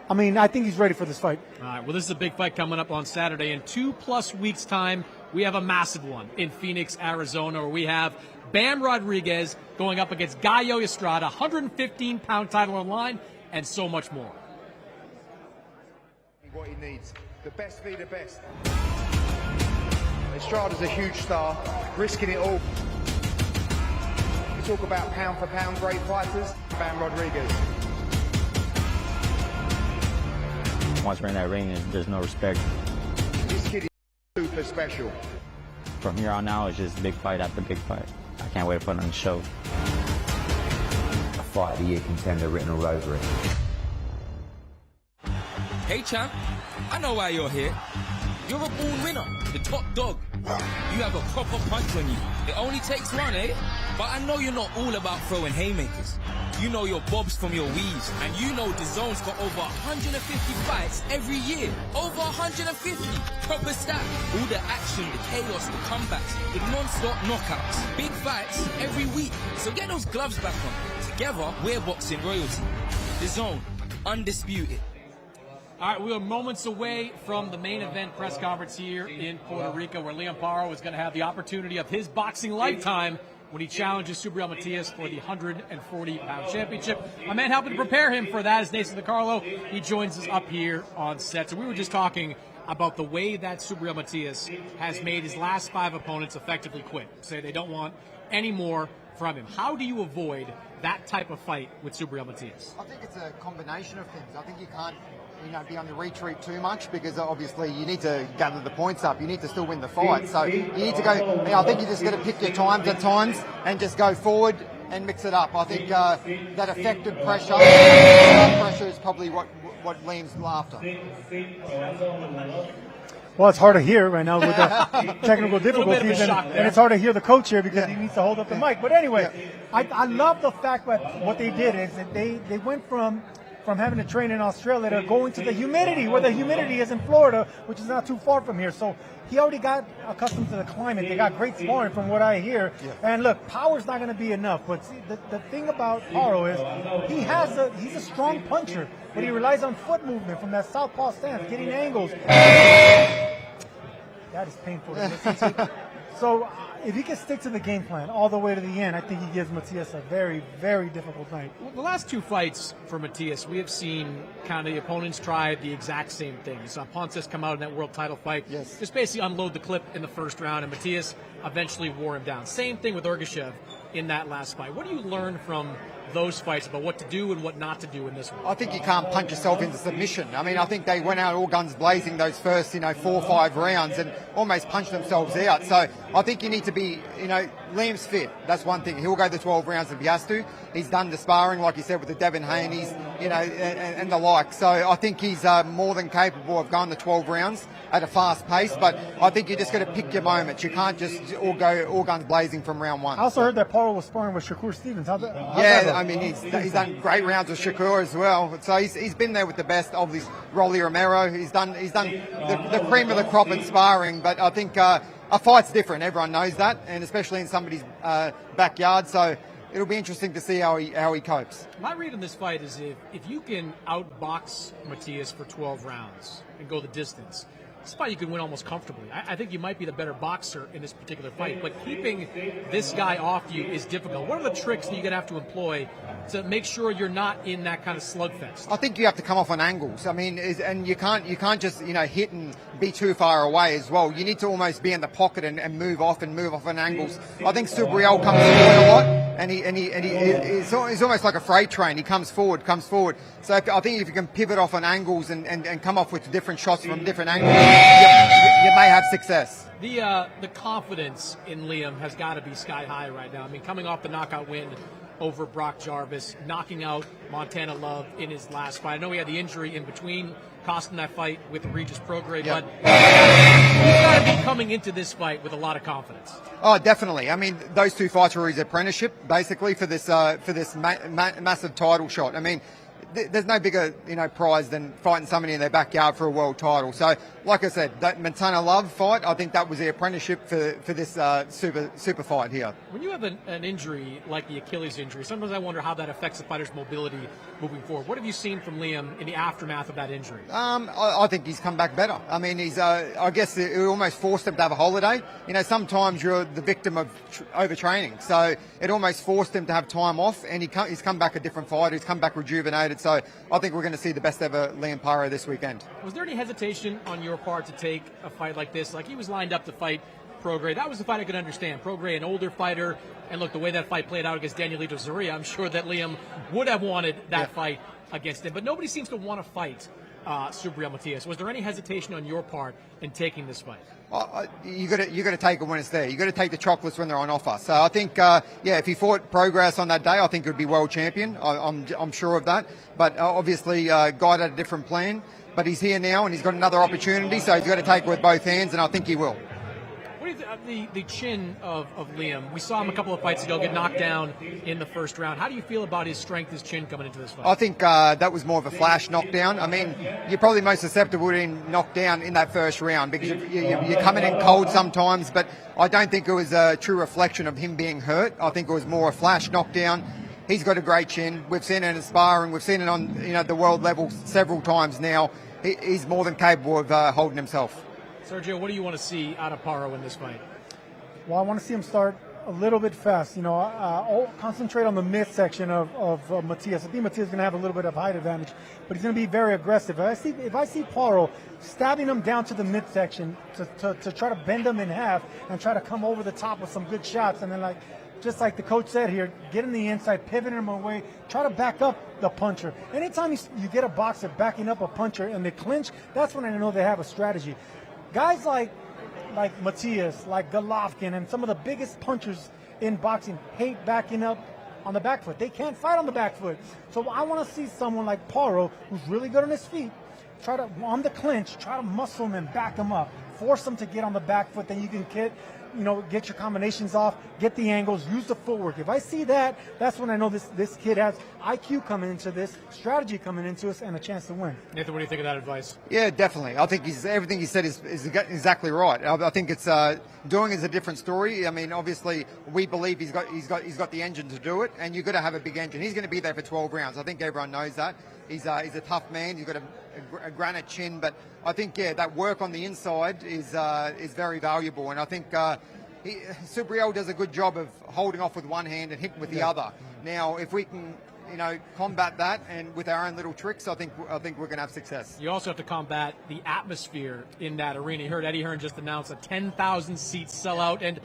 I mean, I think he's ready for this fight. All right, well, this is a big fight coming up on Saturday. In 2+ weeks' time, we have a massive one in Phoenix, Arizona, where we have Bam Rodriguez going up against Gallo Estrada, 115-pound title on line, and so much more. What he needs, the best be the best. Estrada's a huge star, risking it all. You talk about pound for pound great fighters, Bam Rodriguez. Once we're in that ring, there's no respect. This kid is super special. From here on out, it's just big fight after big fight. I can't wait to put on the show. A fight of the year contender written all over it. Hey champ, I know why you're here. You're a born winner, the top dog. You have a proper punch on you. It only takes one, eh? But I know you're not all about throwing haymakers. You know your bobs from your weaves, and you know DAZN's got over 150 fights every year. Over 150, proper stat. All the action, the chaos, the comebacks, the non-stop knockouts. Big fights every week. So get those gloves back on. Together, we're boxing royalty. DAZN, undisputed. All right, we are moments away from the main event press conference here in Puerto Rico, where Liam Paro is going to have the opportunity of his boxing lifetime when he challenges Subriel Matias for the 140-pound championship. My man helping to prepare him for that is Nathan DiCarlo. He joins us up here on set. So we were just talking about the way that Subriel Matias has made his last 5 opponents effectively quit. Say they don't want any more from him. How do you avoid that type of fight with Subriel Matias? I think it's a combination of things. I think you can't, be on the retreat too much because obviously you need to gather the points up. You need to still win the fight. So you need to go. I think you just got to pick your times at times and just go forward and mix it up. I think that effective pressure is probably what Liam's after. Well, it's hard to hear right now with the technical difficulties, and it's hard to hear the coach here because he needs to hold up the mic. But anyway, I love the fact that what they did is that they went from having to train in Australia to going to the humidity, where the humidity is in Florida, which is not too far from here. So he already got accustomed to the climate. They got great sparring from what I hear. Yeah. And look, power's not going to be enough. But see, the thing about Paro is he's a strong puncher, but he relies on foot movement from that southpaw stance, getting angles. That is painful to listen to. So if he can stick to the game plan all the way to the end, I think he gives Matias a very, very difficult night. Well, the last two fights for Matias, we have seen kind of the opponents try the exact same thing. You saw Ponce come out in that world title fight, just basically unload the clip in the first round, and Matias eventually wore him down. Same thing with Ergashev in that last fight. What do you learn from those fights about what to do and what not to do in this one? I think you can't punch yourself into submission. I mean, I think they went out all guns blazing those first, 4 or 5 rounds and almost punched themselves out. So I think you need to be, Liam's fit. That's one thing. He'll go the 12 rounds if he has to. He's done the sparring, like you said, with the Devin Haney's, and the like. So I think he's more than capable of going the 12 rounds at a fast pace. But I think you just got to pick your moments. You can't just all go all guns blazing from round one. I also heard that Paro was sparring with Shakur Stevens. How's I mean, he's done great rounds with Shakur as well. So he's been there with the best of this. Rolly Romero. He's done the cream of the crop in sparring. But I think a fight's different. Everyone knows that, and especially in somebody's backyard. So it'll be interesting to see how he copes. My read on this fight is if you can outbox Matias for 12 rounds and go the distance, this fight you can win almost comfortably. I think you might be the better boxer in this particular fight, but keeping this guy off you is difficult. What are the tricks that you're going to have to employ to make sure you're not in that kind of slugfest? I think you have to come off on angles. I mean, and you can't just hit and be too far away as well. You need to almost be in the pocket and move off on angles. I think Subriel comes forward a lot, and he's almost like a freight train. He comes forward. So I think if you can pivot off on angles and come off with different shots from different angles, you may have success. The confidence in Liam has got to be sky high right now. I mean, coming off the knockout win over Brock Jarvis, knocking out Montana Love in his last fight. I know he had the injury in between, costing that fight with Regis Prograis, but he's got to be coming into this fight with a lot of confidence. Oh, definitely. I mean, those two fights were his apprenticeship, basically, for this massive title shot. I mean, there's no bigger, prize than fighting somebody in their backyard for a world title. So, like I said, that Montana Love fight, I think that was the apprenticeship for this super fight here. When you have an injury like the Achilles injury, sometimes I wonder how that affects the fighter's mobility moving forward. What have you seen from Liam in the aftermath of that injury? I think he's come back better. I mean, I guess it almost forced him to have a holiday. Sometimes you're the victim of overtraining. So it almost forced him to have time off, and he's come back a different fighter. He's come back rejuvenated. So I think we're going to see the best ever Liam Paro this weekend. Was there any hesitation on your part to take a fight like this? Like, he was lined up to fight Prograis. That was the fight I could understand. Prograis, an older fighter, and look, the way that fight played out against Danielito Zorrilla, I'm sure that Liam would have wanted that fight against him. But nobody seems to want to fight Subriel Matias. Was there any hesitation on your part in taking this fight? You got to take it when it's there. You got to take the chocolates when they're on offer. So I think, if he fought Prograis on that day, I think he would be world champion. I'm sure of that. But obviously, God had a different plan. But he's here now, and he's got another opportunity. So he's got to take it with both hands, and I think he will. What do you think, the chin of Liam? We saw him a couple of fights ago get knocked down in the first round. How do you feel about his strength, his chin coming into this fight? I think that was more of a flash knockdown. I mean, you're probably most susceptible to being knocked down in that first round because you're coming in cold sometimes, but I don't think it was a true reflection of him being hurt. I think it was more a flash knockdown. He's got a great chin. We've seen it in sparring. We've seen it on the world level several times now. He's more than capable of holding himself. Sergio, what do you want to see out of Paro in this fight? Well, I want to see him start a little bit fast. Concentrate on the midsection of Matias. I think Matias is going to have a little bit of height advantage, but he's going to be very aggressive. If I see Paro stabbing him down to the midsection to try to bend him in half and try to come over the top with some good shots, and then just like the coach said here, get in the inside, pivot him away, try to back up the puncher. Anytime you get a boxer backing up a puncher and they clinch, that's when I know they have a strategy. Guys like Matias, like Golovkin, and some of the biggest punchers in boxing hate backing up on the back foot. They can't fight on the back foot. So I want to see someone like Paro, who's really good on his feet, try to, on the clinch, try to muscle him and back him up. Force him to get on the back foot, then you can get your combinations off, get the angles, use the footwork. If I see that, that's when I know this kid has IQ coming into this, strategy coming into us, and a chance to win. Nathan, what do you think of that advice? Yeah, definitely. I think everything he said is exactly right. I think it's doing is a different story. I mean, obviously, we believe he's got the engine to do it, and you've got to have a big engine. He's going to be there for 12 rounds. I think everyone knows that. He's a tough man. He's got a granite chin, but I think that work on the inside is very valuable, and I think Subriel does a good job of holding off with one hand and hitting with the other. Now, if we can combat that and with our own little tricks, I think we're going to have success. You also have to combat the atmosphere in that arena. You heard Eddie Hearn just announce a 10,000 seat sellout, and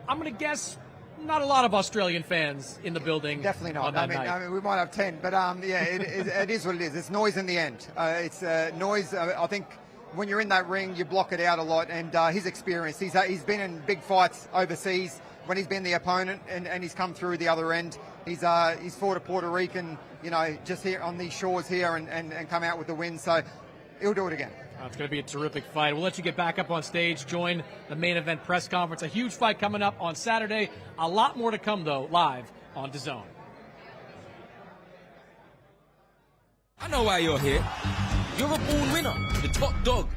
I'm going to guess not a lot of Australian fans in the building. Definitely not. On that night. I mean, we might have 10, but it is what it is. It's noise in the end. It's noise. I think when you're in that ring, you block it out a lot. And his experience, he's been in big fights overseas when he's been the opponent, and he's come through the other end. He's fought a Puerto Rican, just here on these shores here, and come out with the win. So he'll do it again. It's going to be a terrific fight. We'll let you get back up on stage, join the main event press conference. A huge fight coming up on Saturday. A lot more to come, though, live on DAZN. I know why you're here. You're a born winner, the top dog.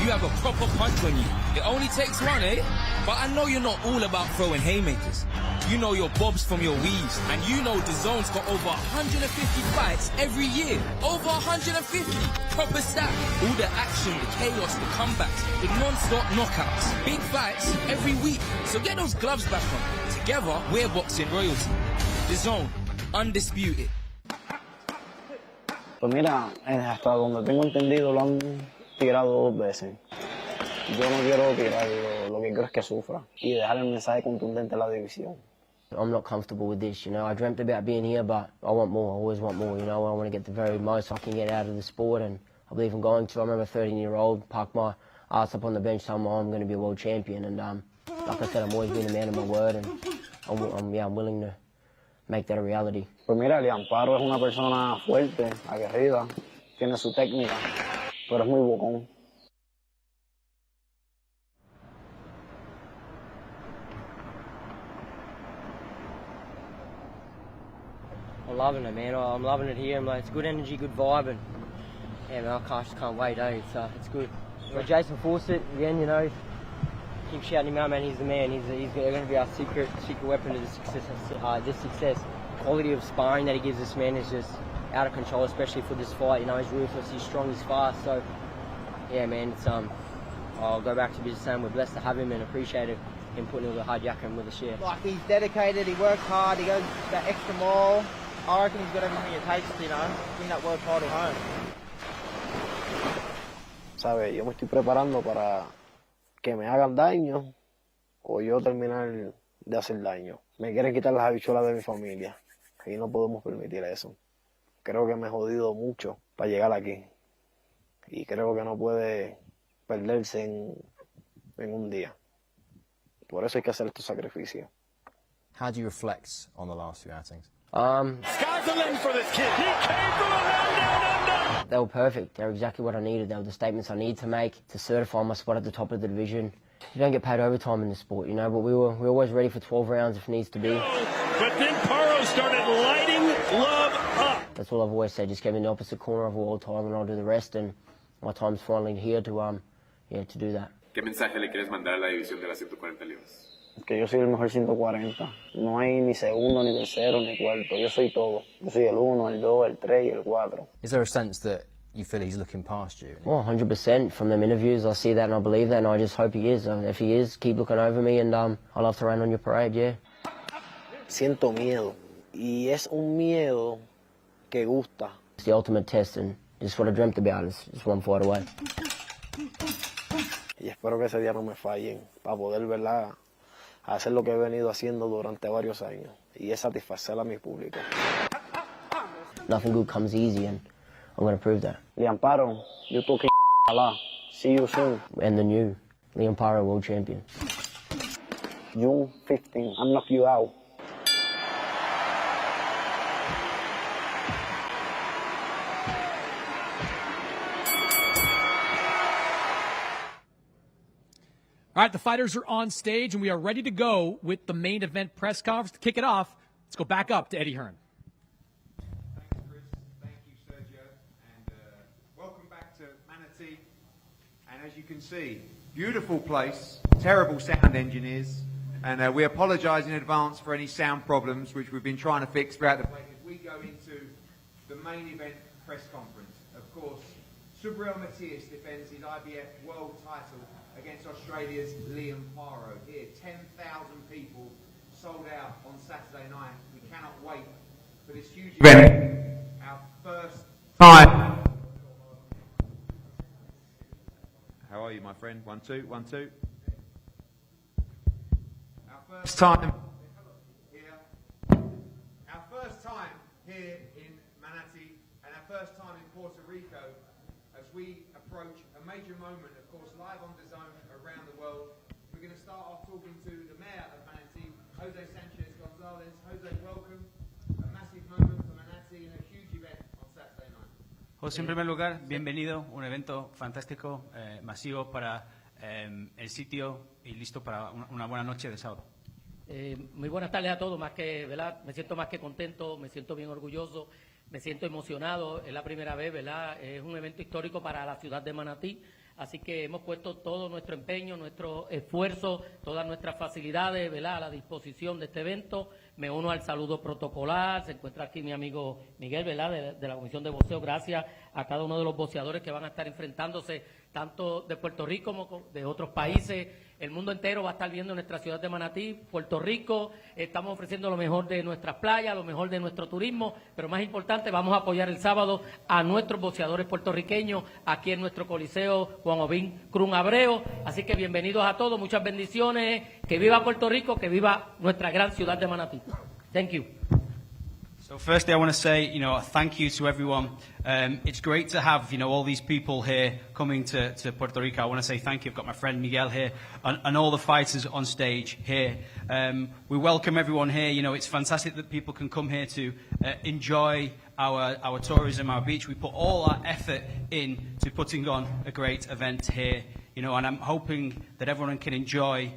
You have a proper punch on you. It only takes one, eh? But I know you're not all about throwing haymakers. You know your bobs from your weaves, and you know DAZN's got over 150 fights every year. Over 150. Proper stat. All the action, the chaos, the comebacks, the non-stop knockouts. Big fights every week. So get those gloves back on. Together, we're boxing royalty. DAZN, undisputed. Pues mira, hasta donde tengo entendido lo han tirado 2 veces. Yo no quiero tirarlo, lo que quiero es que sufra y dejar el mensaje contundente a la división. I'm not comfortable with this, I dreamt about being here, but I want more. I always want more, I want to get the very most I can get out of the sport, and I believe I'm going to. I remember a 13-year-old park my ass up on the bench telling me I'm going to be a world champion, and like I said, I'm always been a man of my word, and I'm willing to make that a reality. Pues mira, Paro es una persona fuerte, aguerrida, tiene su técnica, pero es muy bocón. I'm loving it, man. I'm loving it here. It's good energy, good vibe, and yeah, man, I just can't wait, eh? It's good. But Jason Fawcett, again, keep shouting him out, man. He's the man. He's going to be our secret weapon to this success. The quality of sparring that he gives us, man, is just out of control, especially for this fight. He's ruthless, he's strong, he's fast. So, yeah, man, it's I'll go back to be the same. We're blessed to have him and appreciate him putting all the hard yakka in with us, yeah. Like, he's dedicated, he works hard, he goes that extra mile. I reckon he's got everything it takes to, bring that world title home. ¿Sabes? Yo me estoy preparando para que me hagan daño o yo terminar de hacer daño. Me quieren quitar las habichuelas de mi familia y no podemos permitir eso. Creo que me he jodido mucho para llegar aquí y creo que no puede perderse en un día. Por eso hay que hacer estos sacrificios. How do you reflect on the last few outings? Sky's the limit for this kid. He came from a down. They were perfect. They were exactly what I needed. They were the statements I needed to make to certify my spot at the top of the division. You don't get paid overtime in this sport, but we're always ready for 12 rounds if needs to be. But then Paro started lighting Love up. That's all I've always said. Just get me in the opposite corner of a world title and I'll do the rest. And my time's finally here to do that. ¿Qué mensaje le quieres mandar a la división de las 140 libras? Que yo soy el mejor 140. No hay ni segundo, ni tercero, ni cuarto. Yo soy todo. Yo soy el 1, el 2, el 3 y el 4. Is there a sense that you feel he's looking past you? Well, 100%. From them interviews, I see that and I believe that, and I just hope he is. If he is, keep looking over me, and I love to rain on your parade, yeah. Siento miedo. Y es un miedo que gusta. It's the ultimate test, and just what I dreamt about is just one fight away. Y espero que ese día no me fallen, para poder, ¿verdad?, a hacer lo que he venido haciendo durante varios años y es satisfacer a mi público. Nothing good comes easy, and I'm going to prove that. Paro, you talking a lot. See you soon. And the new Paro world champion. June 15, I'm knock you out. All right, the fighters are on stage, and we are ready to go with the main event press conference. To kick it off, let's go back up to Eddie Hearn. Thanks, Chris. Thank you, Sergio. And welcome back to Manatee. And as you can see, beautiful place, terrible sound engineers. And we apologise in advance for any sound problems, which we've been trying to fix throughout the place. As we go into the main event press conference, of course, Subriel Matias defends his IBF world title against Australia's Paro. Here, 10,000 people sold out on Saturday night. We cannot wait for this huge event. Our first time. How are you, my friend? 1, 2, 1, 2. Our first time here. Our first time here in Manatee, and our first time in Puerto Rico as we approach a major moment, of course, live on DAZN around the world. We're going to start off talking to the mayor of Manatee, Jose Sanchez Gonzalez. Jose, welcome. A massive moment for Manatee and a huge event on Saturday night. José, en primer lugar, bienvenido, un evento fantástico, masivo para el sitio y listo para una buena noche de sábado. Muy buenas tardes a todos, ¿verdad? Me siento más que contento, me siento bien orgulloso, me siento emocionado, es la primera vez, ¿verdad? Es un evento histórico para la ciudad de Manatí, así que hemos puesto todo nuestro empeño, nuestro esfuerzo, todas nuestras facilidades, ¿verdad?, a la disposición de este evento. Me uno al saludo protocolar, se encuentra aquí mi amigo Miguel, ¿verdad?, de la Comisión de Boxeo. Gracias a cada uno de los boxeadores que van a estar enfrentándose, tanto de Puerto Rico como de otros países. El mundo entero va a estar viendo nuestra ciudad de Manatí, Puerto Rico. Estamos ofreciendo lo mejor de nuestras playas, lo mejor de nuestro turismo, pero más importante, vamos a apoyar el sábado a nuestros boxeadores puertorriqueños aquí en nuestro Coliseo Juan Obín Cruz Abreu. Así que bienvenidos a todos, muchas bendiciones, que viva Puerto Rico, que viva nuestra gran ciudad de Manatí. Thank you. So firstly, I want to say, thank you to everyone. It's great to have, all these people here coming to Puerto Rico. I want to say thank you. I've got my friend Miguel here and all the fighters on stage here. We welcome everyone here. It's fantastic that people can come here to enjoy our tourism, our beach. We put all our effort in to putting on a great event here, and I'm hoping that everyone can enjoy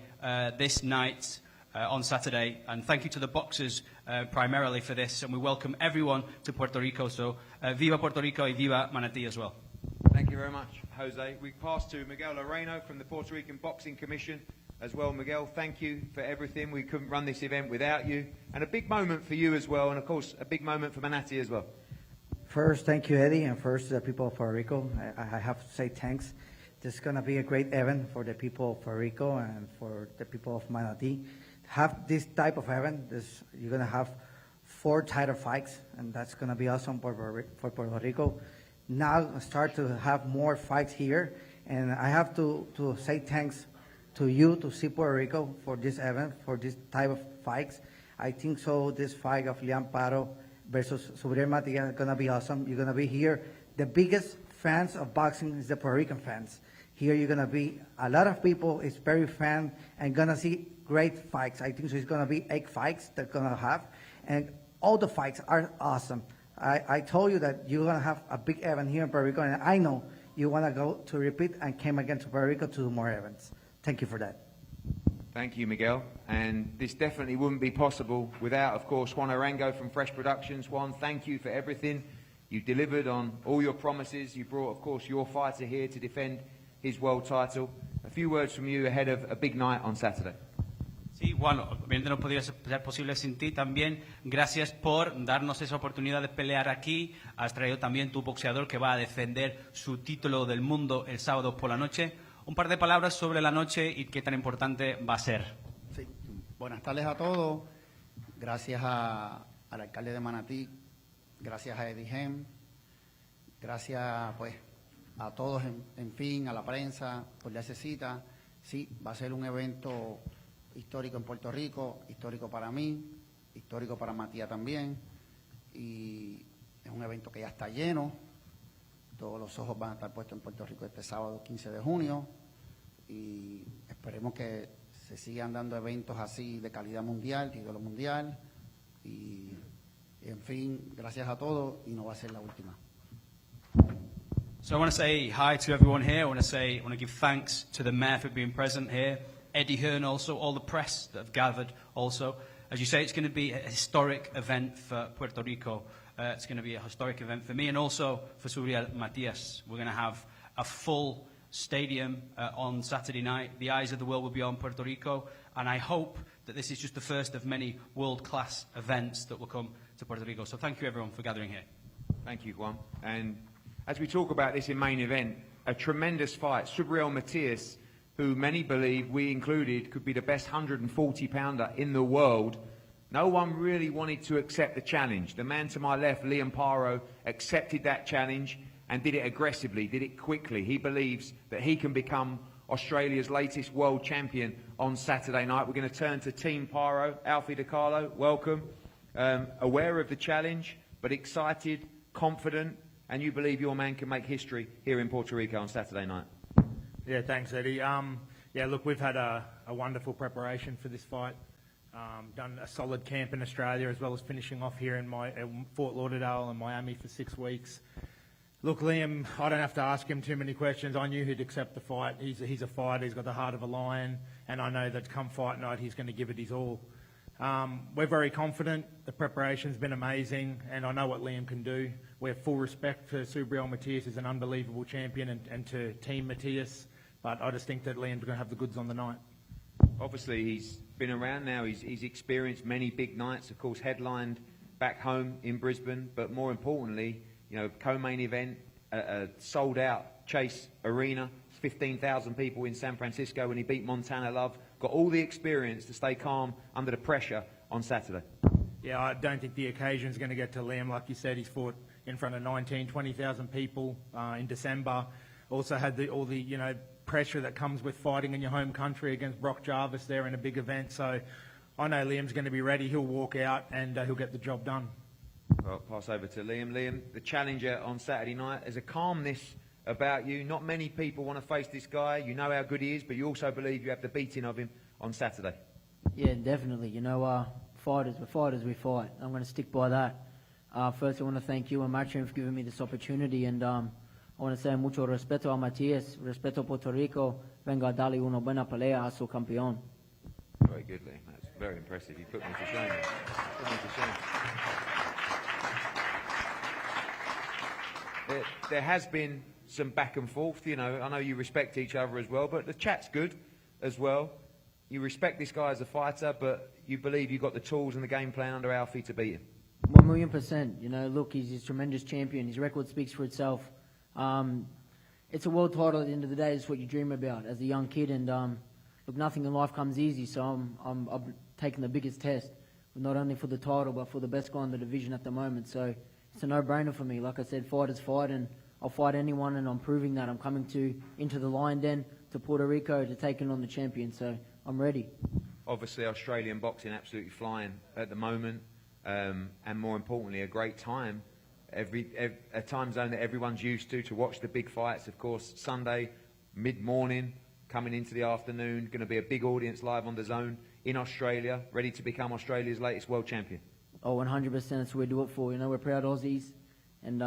this night on Saturday, and thank you to the boxers primarily for this, and we welcome everyone to Puerto Rico, so viva Puerto Rico y viva Manatí as well. Thank you very much, Jose. We pass to Miguel Loreno from the Puerto Rican Boxing Commission as well. Miguel, thank you for everything. We couldn't run this event without you, and a big moment for you as well, and of course a big moment for Manatee as well. First, thank you, Eddie, and first the people of Puerto Rico. I have to say thanks. This is going to be a great event for the people of Puerto Rico and for the people of Manatee. Have this type of event, you're going to have 4 title fights, and that's going to be awesome for Puerto Rico. Now start to have more fights here, and I have to say thanks to you, to see Puerto Rico for this event, for this type of fights. I think so this fight of Paro versus Subriel Matias is going to be awesome. You're going to be here. The biggest fans of boxing is the Puerto Rican fans. Here you're going to be, a lot of people is very fan and going to see great fights. I think so it's going to be 8 fights they're going to have, and all the fights are awesome. I told you that you're going to have a big event here in Puerto Rico, and I know you want to go to repeat and came again to Puerto Rico to do more events. Thank you for that. Thank you, Miguel. And this definitely wouldn't be possible without, of course, Juan Arango from Fresh Productions. Juan, thank you for everything. You delivered on all your promises. You brought, of course, your fighter here to defend his world title. A few words from you ahead of a big night on Saturday. Sí, Juan, obviamente no podría ser posible sin ti también. Gracias por darnos esa oportunidad de pelear aquí. Has traído también tu boxeador que va a defender su título del mundo el sábado por la noche. Un par de palabras sobre la noche y qué tan importante va a ser. Sí. Buenas tardes a todos. Gracias al alcalde de Manatí. Gracias a Eddie Hearn. Gracias, pues, a todos, en fin, a la prensa por darse cita. Sí, va a ser un evento histórico en Puerto Rico, histórico para mí, histórico para Matías también. Y es un evento que ya está lleno. Todos los ojos van a estar puestos en Puerto Rico este sábado 15 de junio. Y esperemos que se sigan dando eventos así de calidad mundial, título mundial. Y en fin, gracias a todos y no va a ser la última. So I want to say hi to everyone here. I want to give thanks to the mayor for being present here, Eddie Hearn also, all the press that have gathered also. As you say, it's going to be a historic event for Puerto Rico. It's going to be a historic event for me and also for Subriel Matias. We're going to have a full stadium on Saturday night. The eyes of the world will be on Puerto Rico, and I hope that this is just the first of many world-class events that will come to Puerto Rico. So thank you, everyone, for gathering here. Thank you, Juan. And as we talk about this in main event, a tremendous fight. Subriel Matias, who many believe, we included, could be the best 140-pounder in the world. No one really wanted to accept the challenge. The man to my left, Liam Paro, accepted that challenge and did it aggressively, did it quickly. He believes that he can become Australia's latest world champion on Saturday night. We're going to turn to Team Paro. Alfie DiCarlo, welcome. Aware of the challenge, but excited, confident, and you believe your man can make history here in Puerto Rico on Saturday night. Yeah, thanks, Eddie. Yeah, look, we've had a wonderful preparation for this fight. Done a solid camp in Australia as well as finishing off here in Fort Lauderdale and Miami for 6 weeks. Look, Liam, I don't have to ask him too many questions. I knew he'd accept the fight. He's a fighter. He's got the heart of a lion, and I know that come fight night he's going to give it his all. We're very confident. The preparation's been amazing, and I know what Liam can do. We have full respect for Subriel Matias as an unbelievable champion and to Team Matias, but I just think that Liam's going to have the goods on the night. Obviously, he's been around now. He's experienced many big nights, of course, headlined back home in Brisbane, but more importantly, you know, co-main event, a sold-out Chase Arena, 15,000 people in San Francisco when he beat Montana Love. Got all the experience to stay calm under the pressure on Saturday. Yeah, I don't think the occasion's going to get to Liam. Like you said, he's fought in front of 20,000 people in December. Also had all the pressure that comes with fighting in your home country against Brock Jarvis there in a big event. So I know Liam's going to be ready. He'll walk out and he'll get the job done. Well, pass over to Liam. Liam, the challenger on Saturday night. There's a calmness about you. Not many people want to face this guy. You know how good he is, but you also believe you have the beating of him on Saturday. Yeah, definitely. Fighters, we fight. I'm going to stick by that. First, I want to thank you and Matchroom for giving me this opportunity, and I want to say mucho respeto a Matias, respeto a Puerto Rico, venga a darle una buena pelea a su campeón. Very good, Liam. That's very impressive. You put me to shame. Put me to shame. There has been some back and forth, I know you respect each other as well, but the chat's good as well. You respect this guy as a fighter, but you believe you've got the tools and the game plan under Alfie to beat him. 1,000,000%. Look, he's a tremendous champion. His record speaks for itself. It's a world title at the end of the day. It's what you dream about as a young kid, and look, nothing in life comes easy, so I'm taking the biggest test, not only for the title, but for the best guy in the division at the moment. So it's a no-brainer for me. Like I said, fighters fight, and I'll fight anyone, and I'm proving that. I'm coming into the Lion Den to Puerto Rico to take on the champion, so I'm ready. Obviously, Australian boxing absolutely flying at the moment, and more importantly, a great time. A time zone that everyone's used to watch the big fights. Of course, Sunday, mid-morning, coming into the afternoon, going to be a big audience live on DAZN in Australia, ready to become Australia's latest world champion. Oh, 100%. That's what we do it for. We're proud Aussies. And,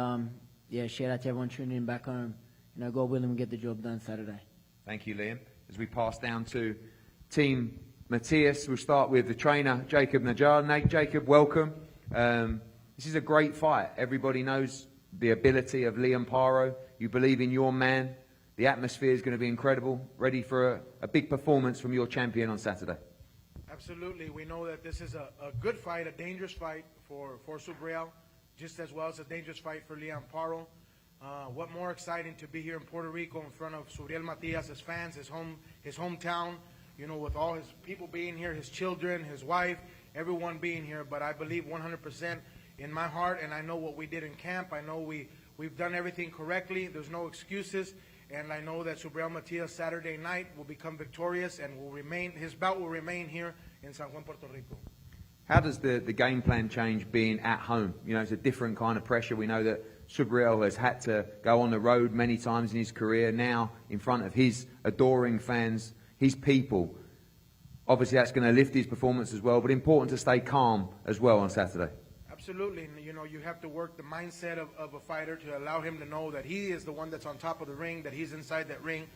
shout out to everyone tuning in back home. God willing, we get the job done Saturday. Thank you, Liam. As we pass down to Team Matias, we'll start with the trainer, Jacob Najar. Jacob, welcome. This is a great fight. Everybody knows the ability of Liam Paro. You believe in your man. The atmosphere is going to be incredible. Ready for a big performance from your champion on Saturday. Absolutely. We know that this is a good fight, a dangerous fight for Subriel, just as well as a dangerous fight for Liam Paro. What more exciting to be here in Puerto Rico in front of Subriel Matias, his fans, his hometown, with all his people being here, his children, his wife, everyone being here. But I believe 100% in my heart, and I know what we did in camp. I know we we've done everything correctly. There's no excuses. And I know that Subriel Matias Saturday night will become victorious and will remain, his bout will remain here in San Juan, Puerto Rico. How does the game plan change being at home? You know, it's a different kind of pressure. We know that Subriel has had to go on the road many times in his career, now in front of his adoring fans, his people. Obviously that's going to lift his performance as well, but important to stay calm as well on Saturday. Absolutely. You know, you have to work the mindset of a fighter to allow him to know that he is the one that's on top of the ring, that he's inside that ring.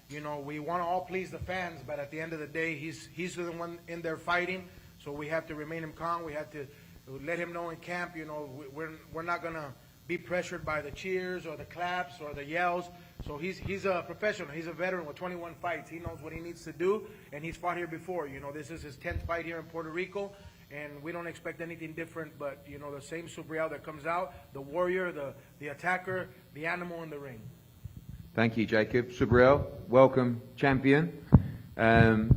You know, we want to all please the fans, but at the end of the day, he's the one in there fighting. So we have to remain him calm. We have to let him know in camp, you know, we're not going to be pressured by the cheers or the claps or the yells. So he's a professional. He's a veteran with 21 fights. He knows what he needs to do, and he's fought here before. You know, this is his 10th fight here in Puerto Rico, and we don't expect anything different but, you know, the same Subriel that comes out, the warrior, the attacker, the animal in the ring. Thank you, Jacob. Subriel, welcome, champion.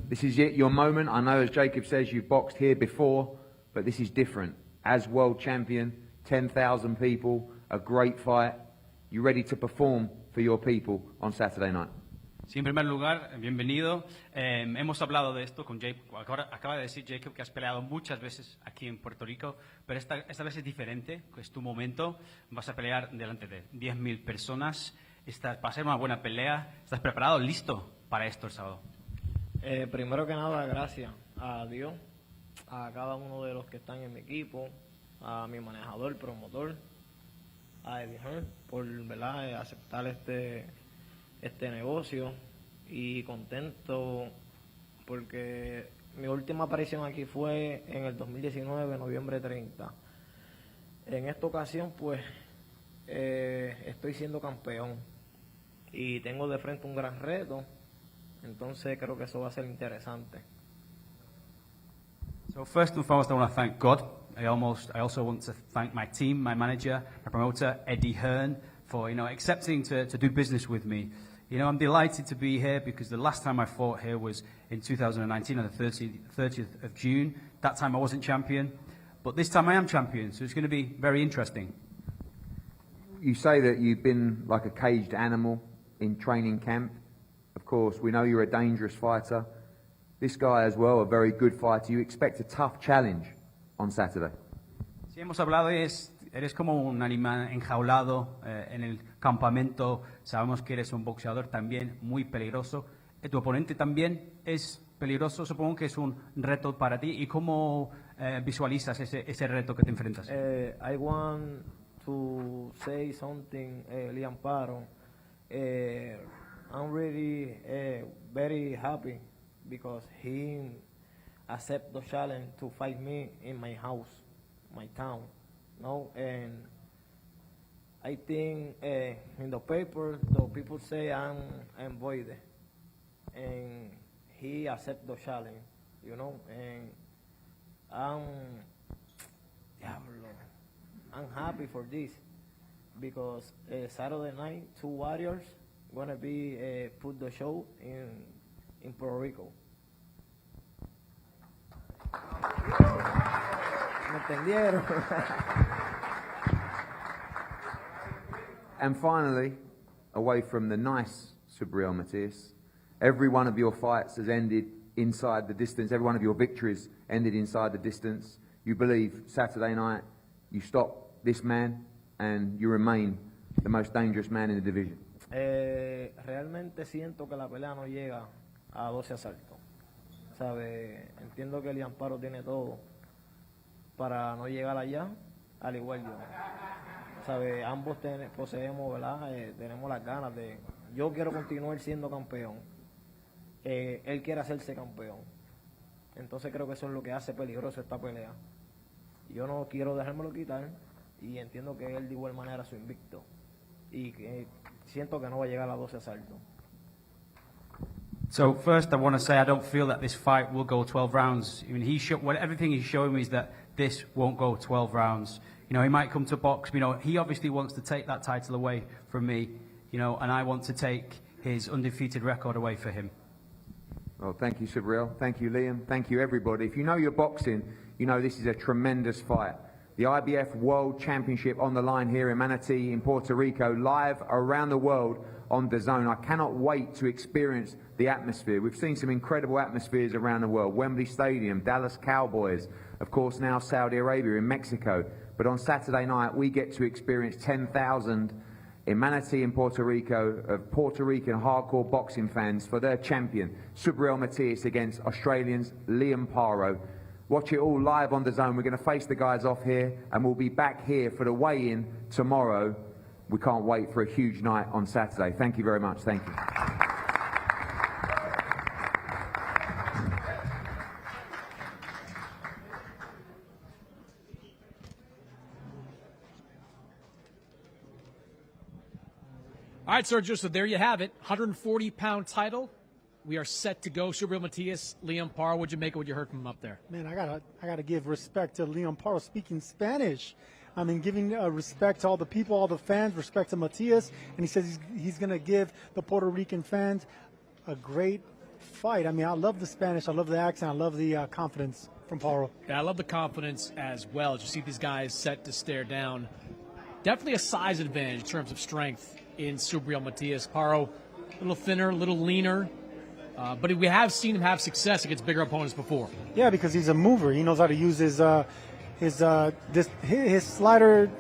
This is it, your moment. I know, as Jacob says, you've boxed here before, but this is different. As world champion, 10,000 people, a great fight. You ready to perform for your people on Saturday night? Sí, en primer lugar, bienvenido. Hemos hablado de esto con Jacob. Acaba de decir Jacob que has peleado muchas veces aquí en Puerto Rico, pero esta vez es diferente, es tu momento. Vas a pelear delante de 10.000 personas. Va a ser una buena pelea. ¿Estás preparado, listo para esto el sábado? Primero que nada, gracias a Dios, a cada uno de los que están en mi equipo, a mi manejador, promotor, a Eddie Hearn, por ¿verdad? Aceptar este negocio, y contento porque mi última aparición aquí fue en el 2019, noviembre 30. En esta ocasión, pues, estoy siendo campeón y tengo de frente un gran reto, entonces creo que eso va a ser interesante. So first and foremost, I want to thank God. I also want to thank my team, my manager, my promoter, Eddie Hearn, for accepting to do business with me. I'm delighted to be here because the last time I fought here was in 2019 on the 30th of June. That time I wasn't champion, but this time I am champion, so it's going to be very interesting. You say that you've been like a caged animal in training camp. Of course, we know you're a dangerous fighter. This guy as well, a very good fighter. You expect a tough challenge on Saturday. Sí, hemos hablado y eres como un animal enjaulado en el campamento. Sabemos que eres un boxeador también muy peligroso. Tu oponente también es peligroso. Supongo que es un reto para ti. ¿Y cómo visualizas ese reto que te enfrentas? I want to say something, Liam Paro. I'm really very happy because he accepted the challenge to fight me in my house, my town. No, and I think in the paper, the people say I'm void, and he accept the challenge, and I'm happy for this because Saturday night, 2 warriors gonna be put the show in Puerto Rico. ¿Me entendieron? And finally, away from the nice Subriel Matias, every one of your fights has ended inside the distance. Every one of your victories ended inside the distance. You believe Saturday night you stop this man and you remain the most dangerous man in the division. Realmente siento que la pelea no llega a 12 asaltos. ¿Sabe? Entiendo que Liam Paro tiene todo para no llegar allá, al igual yo. ¿Sabe? Ambos poseemos, ¿verdad? Tenemos las ganas de... Yo quiero continuar siendo campeón. Él quiere hacerse campeón. Entonces creo que eso es lo que hace peligroso esta pelea. Yo no quiero dejármelo quitar y entiendo que él de igual manera su invicto. Y siento que no va a llegar a 12 asaltos. So first, I want to say I don't feel that this fight will go 12 rounds. I mean, everything he's showing me is that this won't go 12 rounds. He might come to box. He obviously wants to take that title away from me. And I want to take his undefeated record away for him. Well, thank you, Subriel. Thank you, Liam. Thank you, everybody. If you know your boxing, you know this is a tremendous fight. The IBF World Championship on the line here in Manatee in Puerto Rico, live around the world on DAZN. I cannot wait to experience the atmosphere. We've seen some incredible atmospheres around the world. Wembley Stadium, Dallas Cowboys, of course now Saudi Arabia in Mexico. But on Saturday night we get to experience 10,000 in Manatee in Puerto Rico of Puerto Rican hardcore boxing fans for their champion, Subriel Matias, against Australians Liam Paro. Watch it all live on DAZN. We're going to face the guys off here and we'll be back here for the weigh-in tomorrow. We can't wait for a huge night on Saturday. Thank you very much. Thank you. All right, Sergio, so there you have it. 140-pound title. We are set to go. Subriel Matias, Liam Paro. What'd you make of what you heard from him up there? Man, I gotta give respect to Liam Paro speaking Spanish. I mean, giving respect to all the people, all the fans, respect to Matias, and he says he's going to give the Puerto Rican fans a great fight. I mean, I love the Spanish, I love the accent, I love the confidence from Paro. Yeah, I love the confidence as well. As you see these guys set to stare down. Definitely a size advantage in terms of strength in Subriel Matias. Paro, a little thinner, a little leaner, but we have seen him have success against bigger opponents before. Yeah, because he's a mover. He knows how to use his slider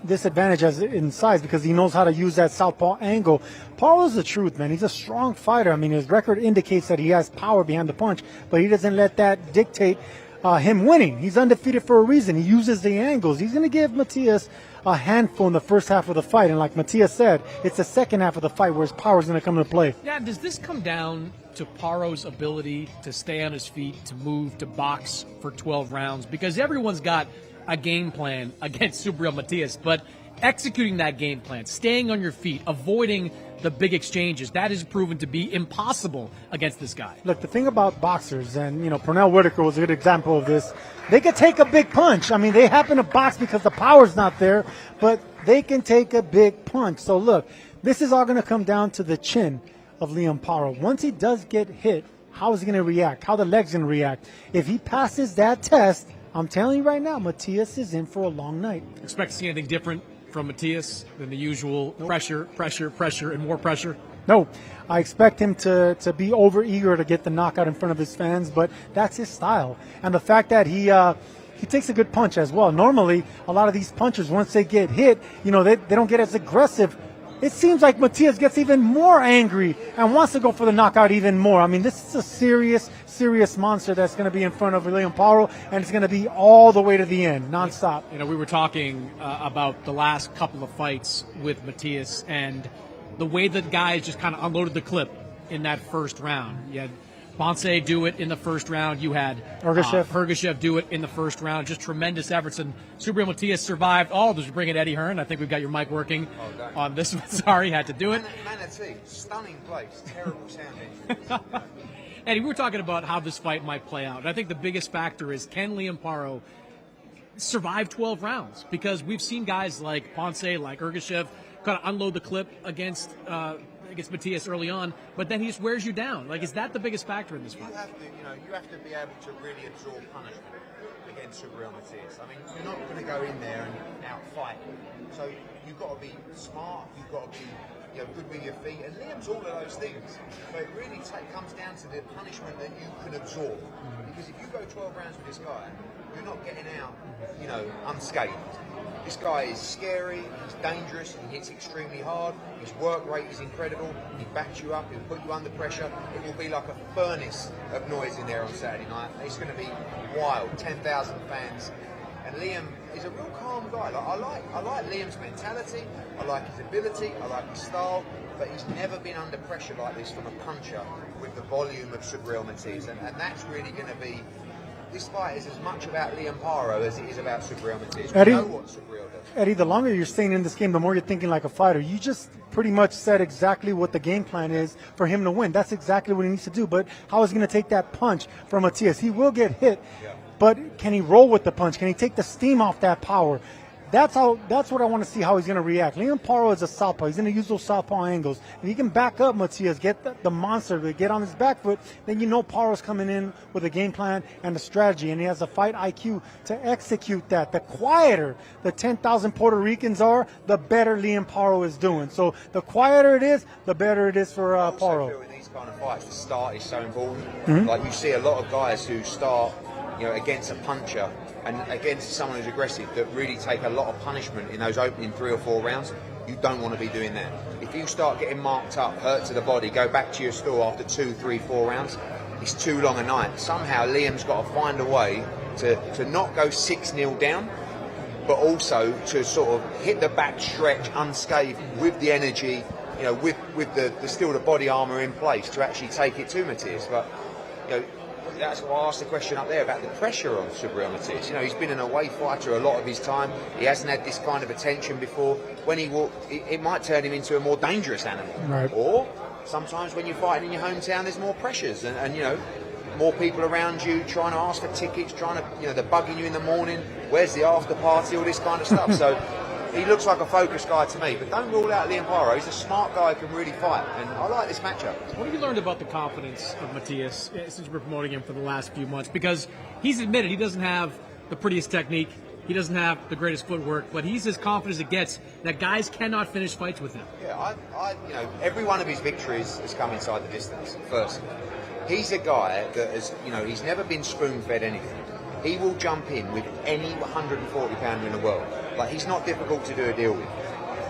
disadvantage in size because he knows how to use that southpaw angle. Paro's the truth, man. He's a strong fighter. I mean, his record indicates that he has power behind the punch, but he doesn't let that dictate him winning. He's undefeated for a reason. He uses the angles. He's going to give Matias a handful in the first half of the fight, and like Matias said, it's the second half of the fight where his power is going to come into play. Yeah, does this come down to Paro's ability to stay on his feet, to move, to box for 12 rounds? Because everyone's got a game plan against Subriel Matias, but executing that game plan, staying on your feet, avoiding the big exchanges, that is proven to be impossible against this guy. Look, the thing about boxers, and Pernell Whitaker was a good example of this, they could take a big punch. I mean, they happen to box because the power's not there, but they can take a big punch. So look, this is all going to come down to the chin of Liam Paro. Once he does get hit, how is he going to react? How the leg's going to react? If he passes that test, I'm telling you right now, Matias is in for a long night. Expect to see anything different from Matias than the usual pressure, and more pressure? No, I expect him to be over eager to get the knockout in front of his fans, but that's his style. And the fact that he takes a good punch as well. Normally, a lot of these punchers, once they get hit, they don't get as aggressive. It seems like Matias gets even more angry and wants to go for the knockout even more. I mean, this is a serious monster that's going to be in front of Liam Paro, and it's going to be all the way to the end, nonstop. We were talking about the last couple of fights with Matias and the way that guys just kind of unloaded the clip in that first round. You had Ponce do it in the first round. You had Ergashev do it in the first round. Just tremendous efforts. And Subriel Matias survived all of this. Bring in Eddie Hearn. I think we've got your mic working on this one. Sorry, had to do it. Manatee, stunning place, terrible sound. Eddie, we were talking about how this fight might play out. And I think the biggest factor is, can Liam Paro survive 12 rounds? Because we've seen guys like Ponce, like Ergashev, kind of unload the clip against Matias early on, but then he just wears you down. Like, is that the biggest factor in this fight? You have to be able to really absorb punishment against Subriel Matias. I mean, you're not going to go in there and out-fight. So you've got to be smart, you've got to be good with your feet, and Liam's all of those things. So it really comes down to the punishment that you can absorb. Because if you go 12 rounds with this guy, you're not getting out, unscathed. This guy is scary, he's dangerous, he hits extremely hard, his work rate is incredible, he backs you up, he'll put you under pressure, it will be like a furnace of noise in there on Saturday night. It's going to be wild, 10,000 fans. And Liam is a real calm guy. I like Liam's mentality, I like his ability, I like his style, but he's never been under pressure like this from a puncher with the volume of Subriel Matias, and that's really going to be. This fight is as much about Liam Paro as it is about Subriel Matias. We know what Subriel does. Eddie, the longer you're staying in this game, the more you're thinking like a fighter. You just pretty much said exactly what the game plan is for him to win. That's exactly what he needs to do. But how is he going to take that punch from Matias? He will get hit, but can he roll with the punch? Can he take the steam off that power? That's what I want to see how he's going to react. Liam Paro is a southpaw. He's going to use those southpaw angles. If he can back up Matias, get the monster to get on his back foot, then you know Paro's coming in with a game plan and a strategy, and he has a fight IQ to execute that. The quieter the 10,000 Puerto Ricans are, the better Liam Paro is doing. So the quieter it is, the better it is for Paro. With these kind of fights, the start is so important. Mhm. Like you see a lot of guys who start, against a puncher and against someone who's aggressive that really take a lot of punishment in those opening 3 or 4 rounds. You don't want to be doing that. If you start getting marked up, hurt to the body, go back to your stool after 2, 3, 4 rounds, it's too long a night. Somehow Liam's got to find a way to not go 6-0 down, but also to sort of hit the back stretch unscathed with the energy, with the still the body armour in place to actually take it to Matias. But that's why I asked the question up there about the pressure on Subriel Matias. He's been an away fighter a lot of his time. He hasn't had this kind of attention before. When he walks, it might turn him into a more dangerous animal. Right. Or sometimes when you're fighting in your hometown, there's more pressures and more people around you trying to ask for tickets, trying to, they're bugging you in the morning. Where's the after party? All this kind of stuff. So he looks like a focused guy to me, but don't rule out Liam Paro. He's a smart guy who can really fight, and I like this matchup. What have you learned about the confidence of Matias since we're promoting him for the last few months? Because he's admitted he doesn't have the prettiest technique, he doesn't have the greatest footwork, but he's as confident as it gets that guys cannot finish fights with him. Yeah, every one of his victories has come inside the distance. Firstly, he's a guy that has, he's never been spoon-fed anything. He will jump in with any 140-pounder in the world. Like, he's not difficult to do a deal with.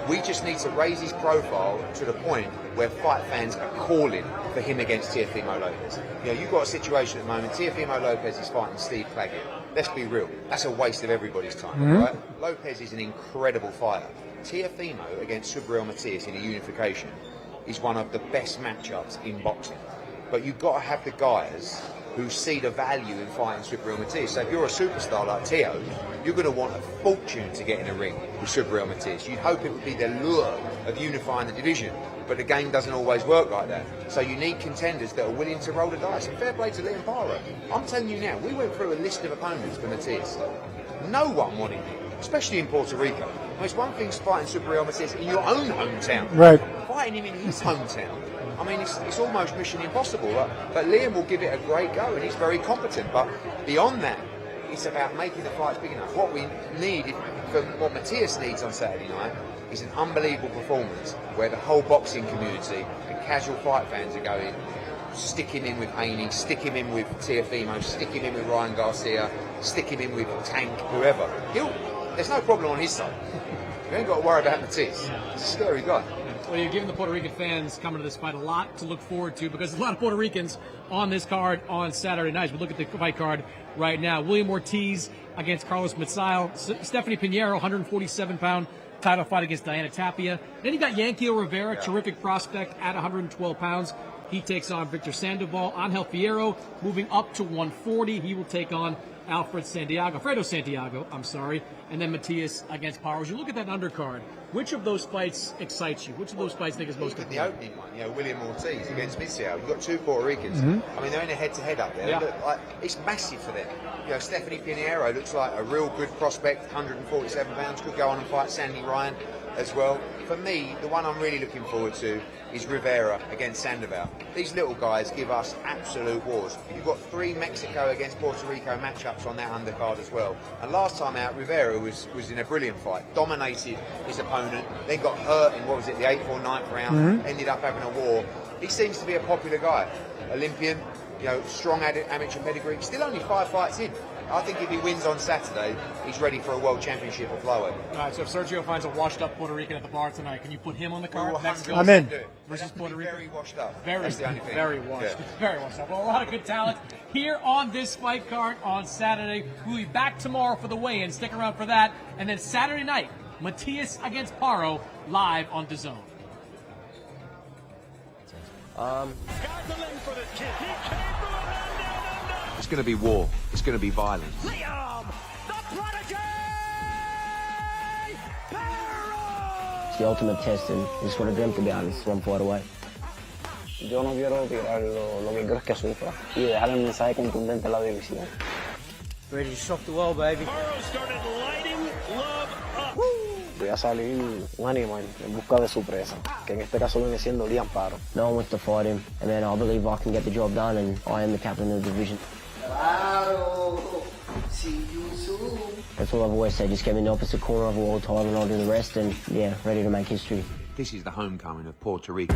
We just need to raise his profile to the point where fight fans are calling for him against Teofimo Lopez. You've got a situation at the moment. Teofimo Lopez is fighting Steve Claggett. Let's be real. That's a waste of everybody's time, right? Lopez is an incredible fighter. Teofimo against Subriel Matias in a unification is one of the best matchups in boxing. But you've got to have the guys who see the value in fighting Subriel Matias. So if you're a superstar like Teo, you're going to want a fortune to get in a ring with Subriel Matias. You'd hope it would be the lure of unifying the division, but the game doesn't always work like that. So you need contenders that are willing to roll the dice. And fair play to Liam Paro. I'm telling you now, we went through a list of opponents for Matias. No one wanted him, especially in Puerto Rico. Now, it's one thing fighting Subriel Matias in your own hometown. Right. Fighting him in his hometown, I mean, it's almost mission impossible. But Liam will give it a great go, and he's very competent. But beyond that, it's about making the fights big enough. What we need, what Matias needs on Saturday night, is an unbelievable performance where the whole boxing community and casual fight fans are going, stick him in with Haney, stick him in with Teofimo, stick him in with Ryan Garcia, stick him in with Tank, whoever. There's no problem on his side. You ain't got to worry about Matias. He's a scary guy. Well, you're giving the Puerto Rican fans coming to this fight a lot to look forward to because there's a lot of Puerto Ricans on this card on Saturday nights. We look at the fight card right now. William Ortiz against Carlos Mitzal. Stephanie Pinheiro, 147-pound title fight against Diana Tapia. Then you got Yanquio Rivera, terrific prospect at 112 pounds. He takes on Victor Sandoval. Angel Fierro moving up to 140. He will take on Fredo Santiago, and then Matias against Paro. As you look at that undercard, which of those fights excites you? Which of those fights think is most compelling? The opening one, William Ortiz against Mitzal. You've got two Puerto Ricans. I mean, they're in a head-to-head up there. Yeah. It's massive for them. Stephanie Pinheiro looks like a real good prospect, 147 pounds, could go on and fight Sandy Ryan as well. For me, the one I'm really looking forward to is Rivera against Sandoval. These little guys give us absolute wars. You've got 3 Mexico against Puerto Rico matchups on that undercard as well. And last time out, Rivera was in a brilliant fight, dominated his opponent, then got hurt in, the 8th or 9th round, ended up having a war. He seems to be a popular guy. Olympian, strong amateur pedigree, still only 5 fights in. I think if he wins on Saturday, he's ready for a world championship at flyweight. All right, so if Sergio finds a washed-up Puerto Rican at the bar tonight, can you put him on the card? I'm in. Versus Puerto Rico. Very washed up. That's the only thing. Very washed. Yeah. Very washed up. Well, a lot of good talent here on this fight card on Saturday. We'll be back tomorrow for the weigh-in. Stick around for that. And then Saturday night, Matias against Paro, live on DAZN. It's going to be war. It's going to be violence. Liam, the prodigy, Paro! It's the ultimate test, and it's what a dream, to be honest, one fight away. Yo no quiero tirar lo que creo es que sufra y dejar el mensaje contundente a la división. Ready to shock the world, baby. Paro started lighting love up. voy a salir un animal en busca de su presa, que en este caso viene siendo Paro. No one wants to fight him, and then I believe I can get the job done, and I am the captain of the division. Paro, see you soon. That's all I've always said, just get me in the opposite corner of a world title and I'll do the rest, and yeah, ready to make history. This is the homecoming of Puerto Rico.